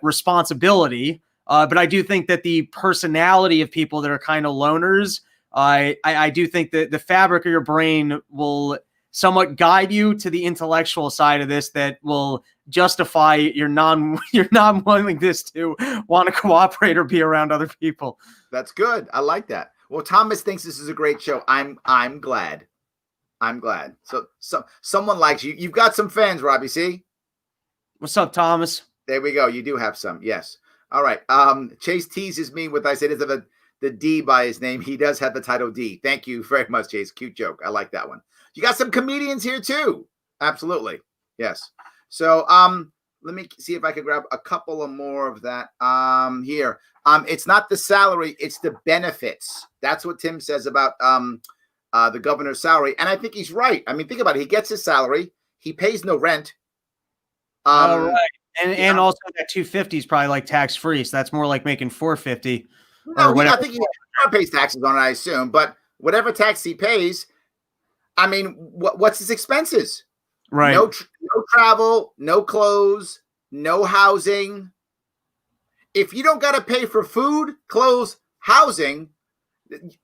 responsibility. But I do think that the personality of people that are kind of loners, I do think that the fabric of your brain will somewhat guide you to the intellectual side of this that will justify your non-willingness to want to cooperate or be around other people. That's good. I like that. Well, Thomas thinks this is a great show. I'm glad. I'm glad. So someone likes you. You've got some fans, Robbie. See? What's up, Thomas? There we go. You do have some. Yes. All right. Chase teases me with I said is the D by his name. He does have the title D. Thank you very much, Chase. Cute joke. I like that one. You got some comedians here too. Absolutely. Yes. So let me see if I can grab a couple of more of that here. It's not the salary, it's the benefits. That's what Tim says about the governor's salary. And I think he's right. I mean, think about it. He gets his salary. He pays no rent. Right. And also that 250 is probably like tax free. So that's more like making 450 or whatever. I think he pays taxes on it, I assume. But whatever tax he pays, I mean, what's his expenses? Right. No travel, no clothes, no housing. If you don't got to pay for food, clothes, housing,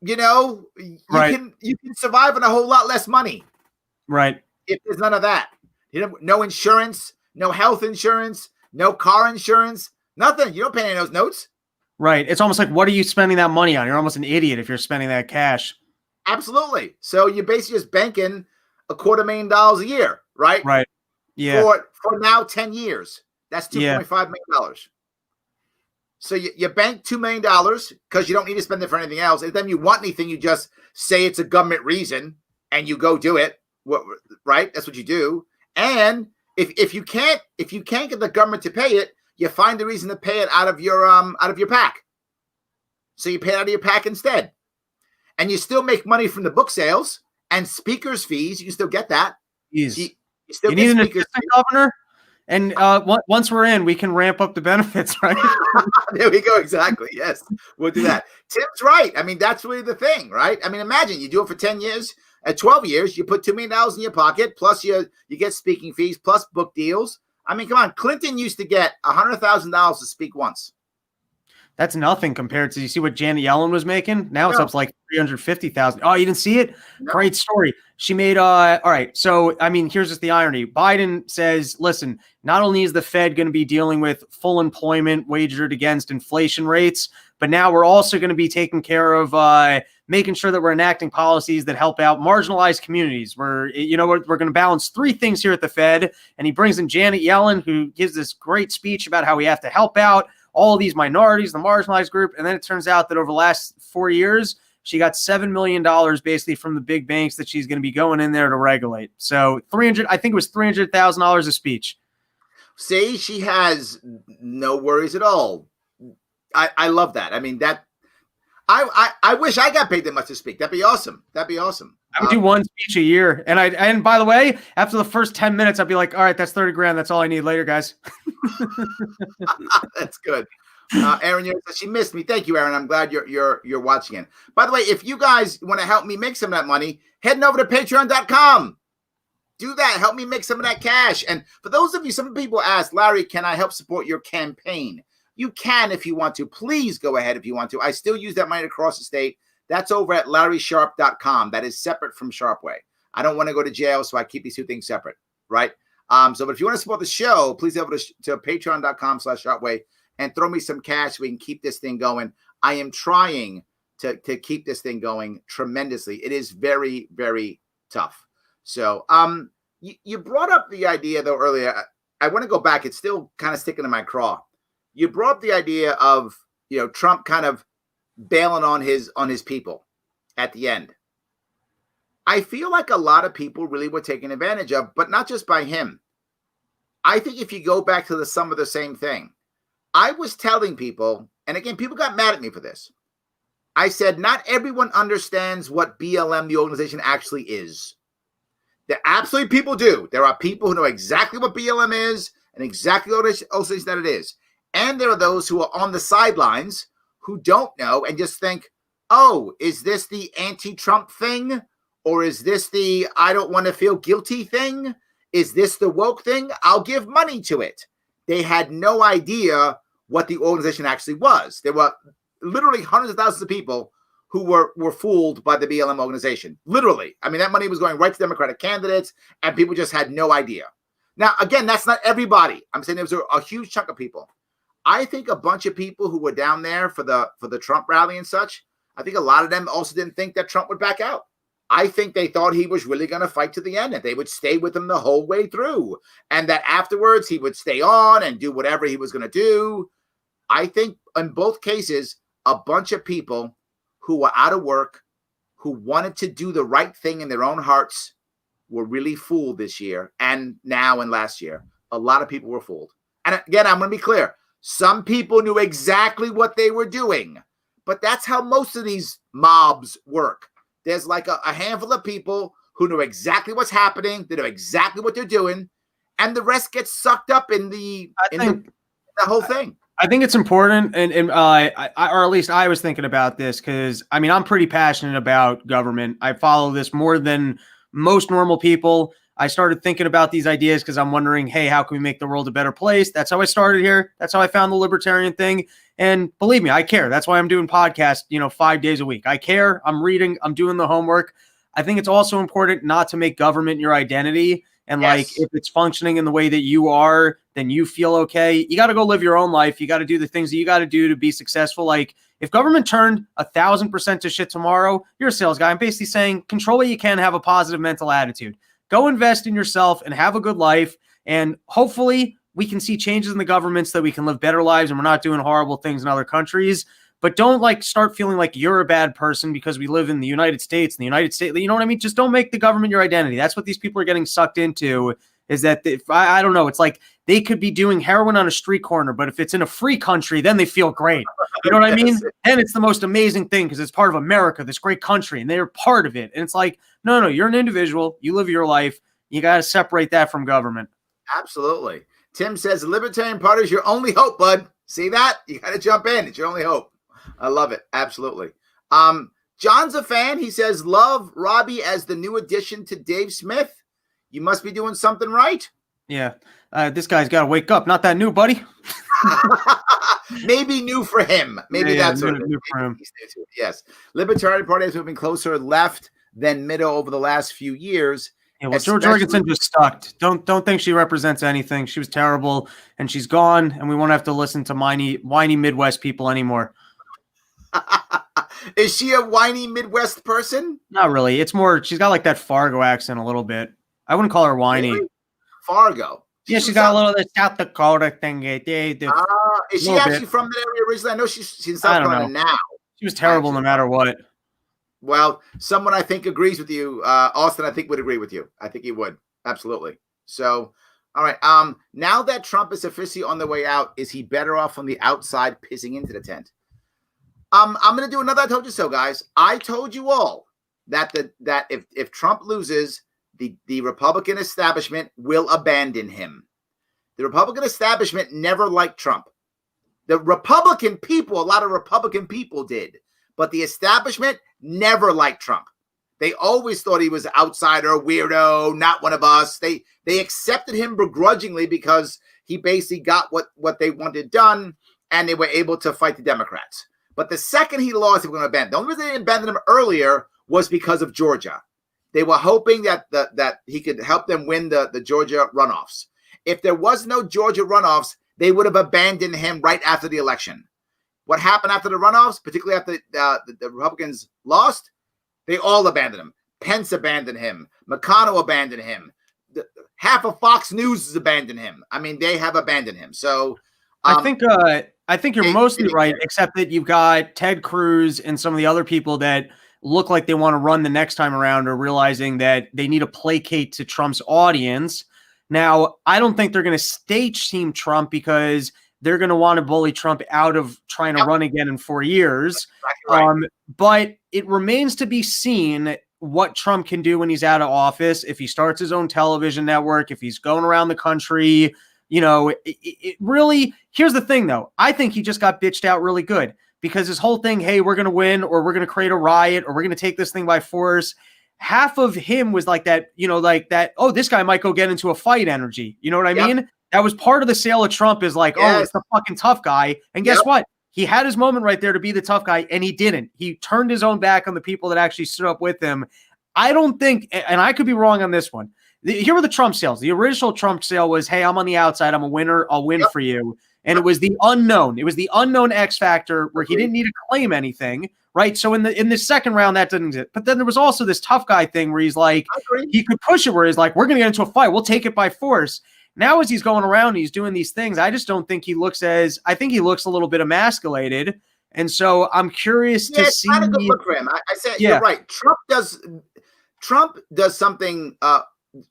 you can survive on a whole lot less money. Right. If there's none of that, no insurance, no health insurance, no car insurance, nothing. You don't pay any of those notes. Right. It's almost like, what are you spending that money on? You're almost an idiot if you're spending that cash. Absolutely. So you're basically just banking $250,000 a year, right? Right. Yeah. For now 10 years. That's $2.5 million. So you bank $2 million because you don't need to spend it for anything else. Anytime you want anything, you just say it's a government reason and you go do it. Right? That's what you do. And if you can't get the government to pay it, you find the reason to pay it out of your PAC. So you pay it out of your PAC instead. And you still make money from the book sales and speakers fees. You can still get that. You still need an assistant governor. And once we're in, we can ramp up the benefits, right? There we go. Exactly. Yes, we'll do that. Tim's right. I mean, that's really the thing, right? I mean, imagine you do it for 10 years. At 12 years, you put $2 million in your pocket, plus you get speaking fees, plus book deals. I mean, come on. Clinton used to get $100,000 to speak once. That's nothing compared to, you see what Janet Yellen was making? Now it's up to like $350,000. Oh, you didn't see it? No. Great story. She made, all right. So, I mean, here's just the irony. Biden says, listen, not only is the Fed going to be dealing with full employment wagered against inflation rates, but now we're also going to be taking care of making sure that we're enacting policies that help out marginalized communities. We're going to balance three things here at the Fed. And he brings in Janet Yellen, who gives this great speech about how we have to help out all of these minorities, the marginalized group. And then it turns out that over the last 4 years, she got $7 million basically from the big banks that she's going to be going in there to regulate. So I think it was $300,000 a speech. See, she has no worries at all. I love that. I mean, that I wish I got paid that much to speak. That'd be awesome. That'd be awesome. I would do one speech a year. And by the way, after the first 10 minutes, I'd be like, all right, that's $30,000. That's all I need. Later, guys. That's good. Aaron, she missed me. Thank you, Aaron. I'm glad you're watching it. By the way, if you guys want to help me make some of that money, heading over to patreon.com. Do that. Help me make some of that cash. And for those of you, some people ask, Larry, can I help support your campaign? You can if you want to. Please go ahead if you want to. I still use that money across the state. That's over at LarrySharpe.com. That is separate from Sharpe Way. I don't want to go to jail, so I keep these two things separate, right? But if you want to support the show, please go over to patreon.com/SharpeWay and throw me some cash so we can keep this thing going. I am trying to keep this thing going tremendously. It is very, very tough. So you brought up the idea, though, earlier. I want to go back. It's still kind of sticking in my craw. You brought up the idea of, Trump kind of bailing on his people at the end. I feel like a lot of people really were taken advantage of, but not just by him. I think if you go back to some of the same thing, I was telling people, and again, people got mad at me for this. I said, not everyone understands what BLM, the organization, actually is. There absolutely people do. There are people who know exactly what BLM is and exactly what organization that it is. And there are those who are on the sidelines who don't know and just think, oh, is this the anti-Trump thing? Or is this the I don't want to feel guilty thing? Is this the woke thing? I'll give money to it. They had no idea what the organization actually was. There were literally hundreds of thousands of people who were fooled by the BLM organization. Literally. I mean, that money was going right to Democratic candidates, and people just had no idea. Now, again, that's not everybody. I'm saying there was a huge chunk of people. I think a bunch of people who were down there for the Trump rally and such, I think a lot of them also didn't think that Trump would back out. I think they thought he was really going to fight to the end, and they would stay with him the whole way through, and that afterwards he would stay on and do whatever he was going to do. I think in both cases, a bunch of people who were out of work, who wanted to do the right thing in their own hearts, were really fooled this year and now and last year. A lot of people were fooled. And again, I'm going to be clear. Some people knew exactly what they were doing, but that's how most of these mobs work. There's like a handful of people who know exactly what's happening. They know exactly what they're doing, and the rest gets sucked up in the whole thing. I think it's important, or at least I was thinking about this because, I mean, I'm pretty passionate about government. I follow this more than most normal people. I started thinking about these ideas because I'm wondering, hey, how can we make the world a better place? That's how I started here. That's how I found the libertarian thing. And believe me, I care. That's why I'm doing podcasts, 5 days a week. I care. I'm reading. I'm doing the homework. I think it's also important not to make government your identity. And Yes. like, if it's functioning in the way that you are, then you feel okay. You got to go live your own life. You got to do the things that you got to do to be successful. Like, if government turned 1,000% to shit tomorrow, you're a sales guy. I'm basically saying control what you can, have a positive mental attitude. Go invest in yourself and have a good life. And hopefully we can see changes in the government so that we can live better lives and we're not doing horrible things in other countries. But don't start feeling like you're a bad person because we live in the United States. You know what I mean? Just don't make the government your identity. That's what these people are getting sucked into, is that I don't know. It's like they could be doing heroin on a street corner, but if it's in a free country, then they feel great. You know what I mean? And it's the most amazing thing because it's part of America, this great country, and they're part of it. And it's like, no, you're an individual. You live your life. You got to separate that from government. Absolutely. Tim says, the Libertarian Party is your only hope, bud. See that? You got to jump in. It's your only hope. I love it. Absolutely. John's a fan. He says, love Robbie as the new addition to Dave Smith. You must be doing something right. Yeah. This guy's got to wake up. Not that new, buddy. Maybe new for him. Maybe that's what it is. New for him. Yes. Libertarian Party is moving closer left than middle over the last few years. Yeah, well, George Jorgensen just sucked. Don't think she represents anything. She was terrible, and she's gone, and we won't have to listen to whiny Midwest people anymore. Is she a whiny Midwest person? Not really. It's more, she's got like that Fargo accent a little bit. I wouldn't call her whiny. Really? Fargo. Yeah, she's got a little of the South Dakota thing. Is she actually from that area originally? I know she's in South Carolina now. She was terrible no matter what. Well, someone I think agrees with you. Austin, I think, would agree with you. I think he would. Absolutely. So, all right. Now that Trump is officially on the way out, is he better off on the outside pissing into the tent? I'm going to do another I told you so, guys. I told you all that if Trump loses, the Republican establishment will abandon him. The Republican establishment never liked Trump. The Republican people, a lot of Republican people did, but the establishment never liked Trump. They always thought he was an outsider, weirdo, not one of us. They accepted him begrudgingly because he basically got what they wanted done, and they were able to fight the Democrats. But the second he lost, they were going to abandon. The only reason they didn't abandon him earlier was because of Georgia. They were hoping that he could help them win the Georgia runoffs. If there was no Georgia runoffs, they would have abandoned him right after the election. What happened after the runoffs, particularly after the Republicans lost? They all abandoned him. Pence abandoned him. McConnell abandoned him. Half of Fox News has abandoned him. I mean, they have abandoned him. So I think you're mostly right, except that you've got Ted Cruz and some of the other people that look like they want to run the next time around are realizing that they need to placate to Trump's audience. Now, I don't think they're going to stage team Trump because they're going to want to bully Trump out of trying to run again in 4 years. Right. But it remains to be seen what Trump can do when he's out of office. If he starts his own television network, if he's going around the country, it really, here's the thing though. I think he just got bitched out really good because his whole thing, hey, we're going to win, or we're going to create a riot, or we're going to take this thing by force. Half of him was like that, oh, this guy might go get into a fight energy. You know what I mean? That was part of the sale of Trump is like, oh, it's the fucking tough guy. And guess what? he had his moment right there to be the tough guy, and he didn't. He turned his own back on the people that actually stood up with him. I don't think, and I could be wrong on this one. Here were the Trump sales. The original Trump sale was, hey, I'm on the outside. I'm a winner. I'll win for you. And it was the unknown. It was the unknown X factor where he didn't need to claim anything, right? So in the second round, that didn't exist. But then there was also this tough guy thing where he's like, he could push it where he's like, we're going to get into a fight. We'll take it by force. Now as he's going around, he's doing these things. I just don't think he looks I think he looks a little bit emasculated. And so I'm curious to see. It's not a good look for him. I said, you're right. Trump does something.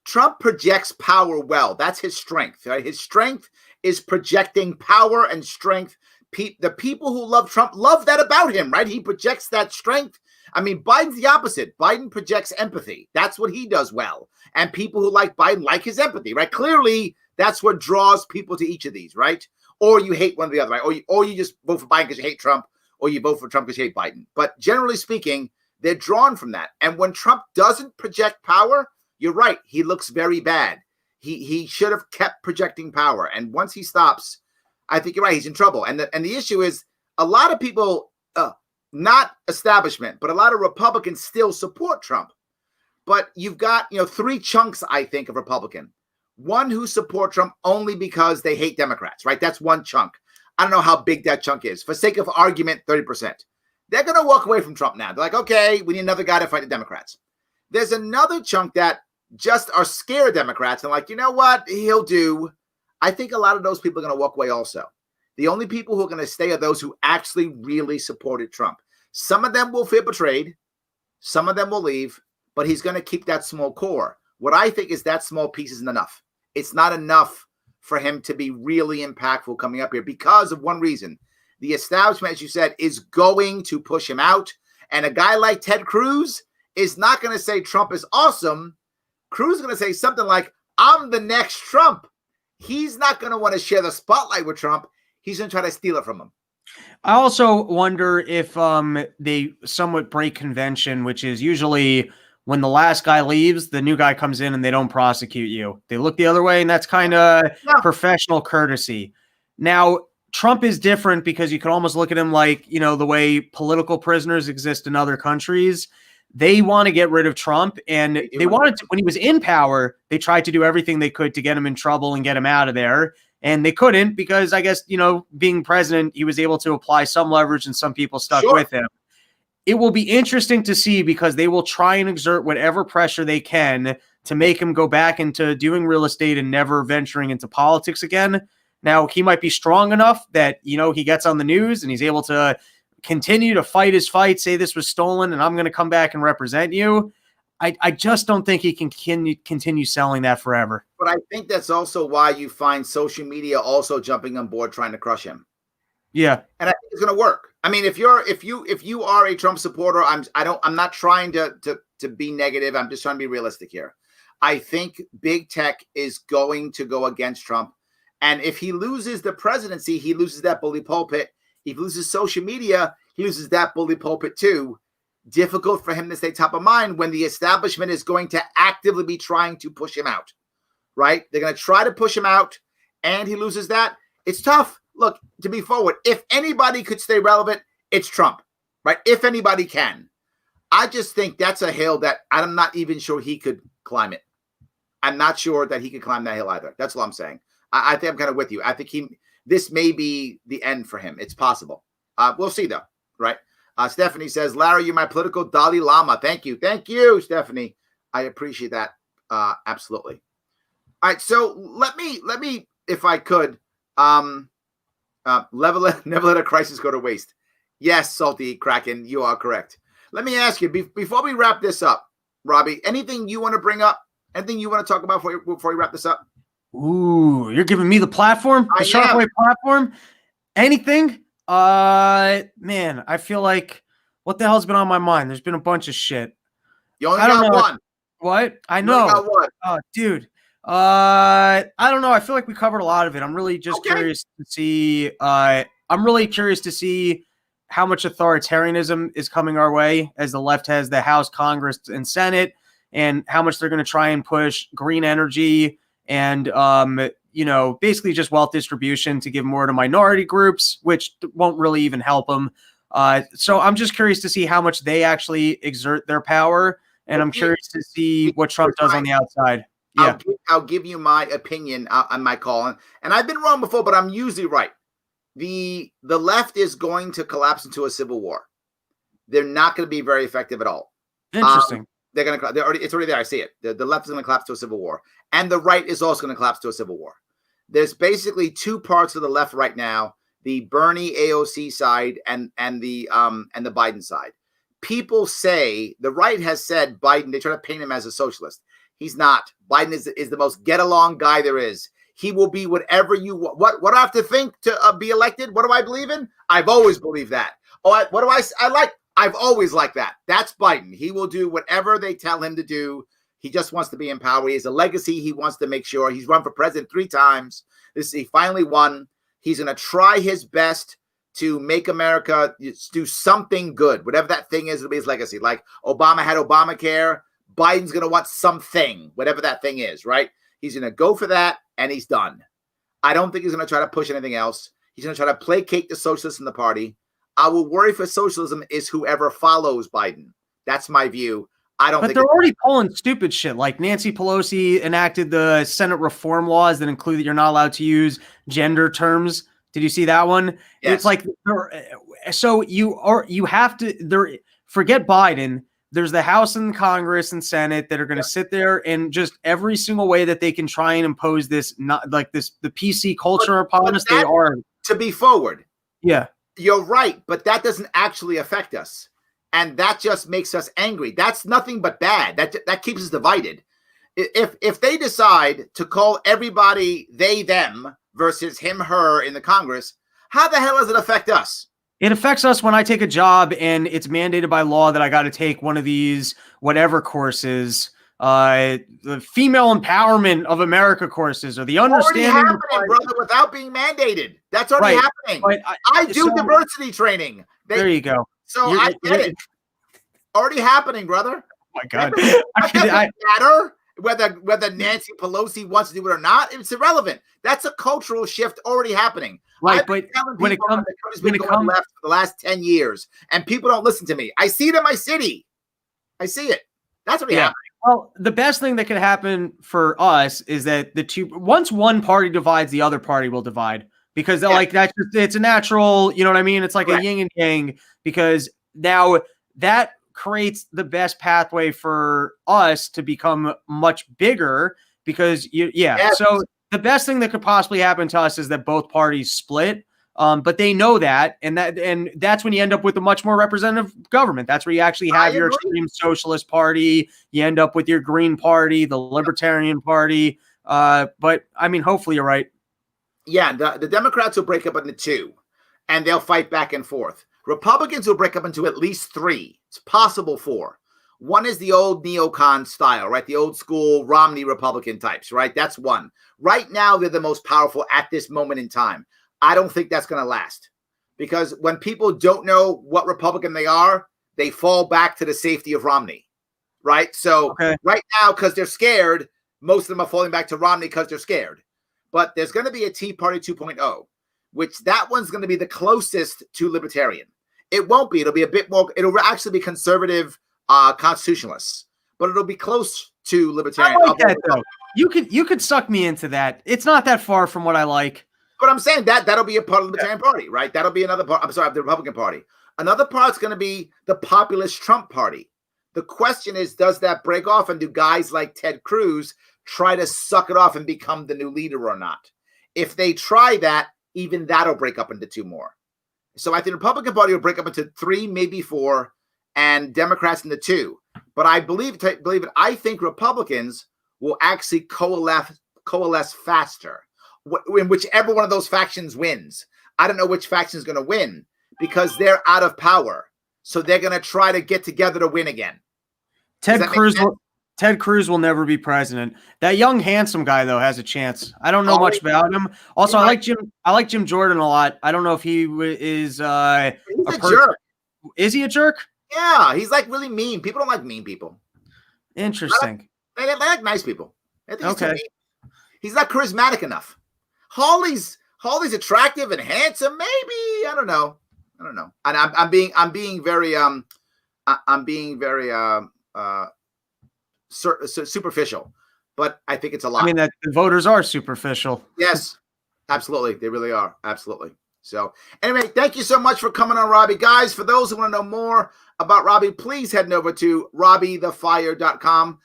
Trump projects power well. That's his strength, right? His strength is projecting power and strength. The people who love Trump love that about him, right? He projects that strength. I mean, Biden's the opposite. Biden projects empathy. That's what he does well. And people who like Biden like his empathy, right? Clearly, that's what draws people to each of these, right? Or you hate one or the other, right? Or you just vote for Biden because you hate Trump, or you vote for Trump because you hate Biden. But generally speaking, they're drawn from that. And when Trump doesn't project power, you're right. He looks very bad. He should have kept projecting power. And once he stops, I think you're right. He's in trouble. And the issue is a lot of people, not establishment, but a lot of Republicans still support Trump. But you've got, three chunks, I think, of Republican. One who support Trump only because they hate Democrats, right? That's one chunk. I don't know how big that chunk is. For sake of argument, 30%. They're going to walk away from Trump now. They're like, okay, we need another guy to fight the Democrats. There's another chunk that just are scared Democrats and like, you know what, he'll do. I think a lot of those people are going to walk away also. The only people who are going to stay are those who actually really supported Trump. Some of them will feel betrayed. Some of them will leave, but he's going to keep that small core. What I think is that small piece isn't enough. It's not enough for him to be really impactful coming up here because of one reason. The establishment, as you said, is going to push him out. And a guy like Ted Cruz is not going to say Trump is awesome. Cruz is going to say something like, I'm the next Trump. He's not going to want to share the spotlight with Trump. He's going to try to steal it from him. I also wonder if they somewhat break convention, which is usually when the last guy leaves, the new guy comes in and they don't prosecute you. They look the other way, and that's kind of professional courtesy. Now, Trump is different because you can almost look at him like, the way political prisoners exist in other countries. They want to get rid of Trump, and they wanted to, when he was in power, they tried to do everything they could to get him in trouble and get him out of there. And they couldn't because I guess, being president, he was able to apply some leverage and some people stuck with him. It will be interesting to see because they will try and exert whatever pressure they can to make him go back into doing real estate and never venturing into politics again. Now, he might be strong enough that, he gets on the news and he's able to continue to fight his fight, say this was stolen, and I'm going to come back and represent you. I just don't think he can continue selling that forever. But I think that's also why you find social media also jumping on board trying to crush him. Yeah. And I think it's going to work. I mean, if you are a Trump supporter, I'm not trying to be negative. I'm just trying to be realistic here. I think big tech is going to go against Trump. And if he loses the presidency, he loses that bully pulpit. If he loses social media, he loses that bully pulpit too. Difficult for him to stay top of mind when the establishment is going to actively be trying to push him out, right? They're going to try to push him out and he loses that. It's tough. Look, to be forward, if anybody could stay relevant, it's Trump, right? If anybody can. I just think that's a hill that I'm not even sure he could climb it. I'm not sure that he could climb that hill either. That's all I'm saying. I think I'm kind of with you. I think this may be the end for him. It's possible. We'll see though, right? Stephanie says, Larry, you're my political Dalai Lama. Thank you. Thank you, Stephanie. I appreciate that. Absolutely. All right. So let me, if I could, never let a crisis go to waste. Yes, Salty Kraken, you are correct. Let me ask you, before we wrap this up, Robbie, anything you want to bring up? Anything you want to talk about before we wrap this up? Ooh, you're giving me the platform? The Sharpe Way platform? Anything? Man, I feel like what the hell's been on my mind? There's been a bunch of shit. You only got one. What? I know. You only got one. Oh, dude. I don't know. I feel like we covered a lot of it. I'm really just curious to see. I'm really curious to see how much authoritarianism is coming our way as the left has the House, Congress, and Senate, and how much they're going to try and push green energy and basically just wealth distribution to give more to minority groups, which won't really even help them. So I'm just curious to see how much they actually exert their power. And I'm curious to see what Trump does on the outside. Yeah. I'll give you my opinion on my call. And I've been wrong before, but I'm usually right. The left is going to collapse into a civil war. They're not going to be very effective at all. Interesting. It's already there. I see it. The left is going to collapse to a civil war. And the right is also going to collapse to a civil war. There's basically two parts of the left right now, the Bernie AOC side and the Biden side. People say, the right has said Biden, they try to paint him as a socialist. He's not. Biden is the most get-along guy there is. He will be whatever you want. What do I have to think to be elected? What do I believe in? I've always believed that. What do I like? I've always liked that. That's Biden. He will do whatever they tell him to do. He just wants to be in power. He has a legacy. He wants to make sure. He's run for president 3 times. He finally won. He's going to try his best to make America do something good. Whatever that thing is, it'll be his legacy. Like Obama had Obamacare. Biden's going to want something, whatever that thing is, right? He's going to go for that, and he's done. I don't think he's going to try to push anything else. He's going to try to placate the socialists in the party. I will worry for socialism is whoever follows Biden. That's my view. But they're already pulling stupid shit. Like Nancy Pelosi enacted the Senate reform laws that include that you're not allowed to use gender terms. Did you see that one? Yes. It's like, so you have to forget Biden. There's the House and Congress and Senate that are going to sit there and just every single way that they can try and impose this, not like this, the PC culture upon us. They are to be forward. Yeah, you're right. But that doesn't actually affect us. And that just makes us angry. That's nothing but bad. That keeps us divided. If they decide to call everybody they, them versus him, her in the Congress, how the hell does it affect us? It affects us when I take a job and it's mandated by law that I got to take one of these whatever courses, the female empowerment of America courses or the understanding. Already happening, brother, without being mandated. That's already happening. But I do diversity training. There you go. So I get it. Already happening, brother. Oh my God. It doesn't matter whether Nancy Pelosi wants to do it or not. It's irrelevant. That's a cultural shift already happening. Right, I've been telling people that the country's been going left for the last 10 years, and people don't listen to me. I see it in my city. I see it. That's what happening. Well, the best thing that can happen for us is that once one party divides, the other party will divide. Because like it's a natural, you know what I mean? It's like a yin and yang, because now that creates the best pathway for us to become much bigger because So the best thing that could possibly happen to us is that both parties split. But they know that, and that's when you end up with a much more representative government. That's where you actually have your extreme socialist party. You end up with your Green Party, the Libertarian Party. But I mean, hopefully you're right. Yeah, the Democrats will break up into 2, and they'll fight back and forth. Republicans will break up into at least 3. It's possible 4. One is the old neocon style, right? The old school Romney Republican types, right? That's one. Right now, they're the most powerful at this moment in time. I don't think that's going to last, because when people don't know what Republican they are, they fall back to the safety of Romney, right? So right now, because they're scared, most of them are falling back to Romney because they're scared. But there's going to be a Tea Party 2.0, which that one's going to be the closest to libertarian. It won't be. It'll be a bit more. It'll actually be conservative constitutionalists, but it'll be close to libertarian. I like that, though. You could suck me into that. It's not that far from what I like. But I'm saying that'll be a part of the Libertarian Party, right? That'll be another part. I'm sorry, the Republican Party. Another part's going to be the populist Trump Party. The question is, does that break off, and do guys like Ted Cruz try to suck it off and become the new leader or not? If they try that, even that'll break up into 2 more. So I think the Republican Party will break up into 3, maybe 4, and Democrats into 2. But I believe it. I think Republicans will actually coalesce faster in whichever one of those factions wins. I don't know which faction is going to win because they're out of power. So they're going to try to get together to win again. Ted Cruz will never be president. That young, handsome guy, though, has a chance. I don't know much about him. Also, I like Jim Jordan a lot. I don't know if he is he's a jerk. Is he a jerk? Yeah, he's like really mean. People don't like mean people. Interesting. They like nice people. He's not charismatic enough. Harley's attractive and handsome. Maybe I don't know. And I'm being very superficial, but I think it's a lot. I mean, that the voters are superficial. Yes, absolutely. They really are. Absolutely. So anyway, thank you so much for coming on, Robbie. Guys, for those who want to know more about Robbie, please head over to RobbieTheFire.com.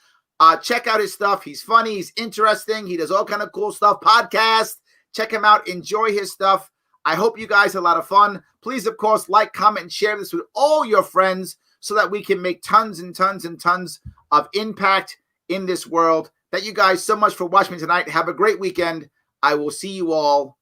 Check out his stuff. He's funny. He's interesting. He does all kind of cool stuff. Podcast. Check him out. Enjoy his stuff. I hope you guys had a lot of fun. Please, of course, like, comment, and share this with all your friends so that we can make tons and tons and tons of impact in this world. Thank you guys so much for watching me tonight. Have a great weekend. I will see you all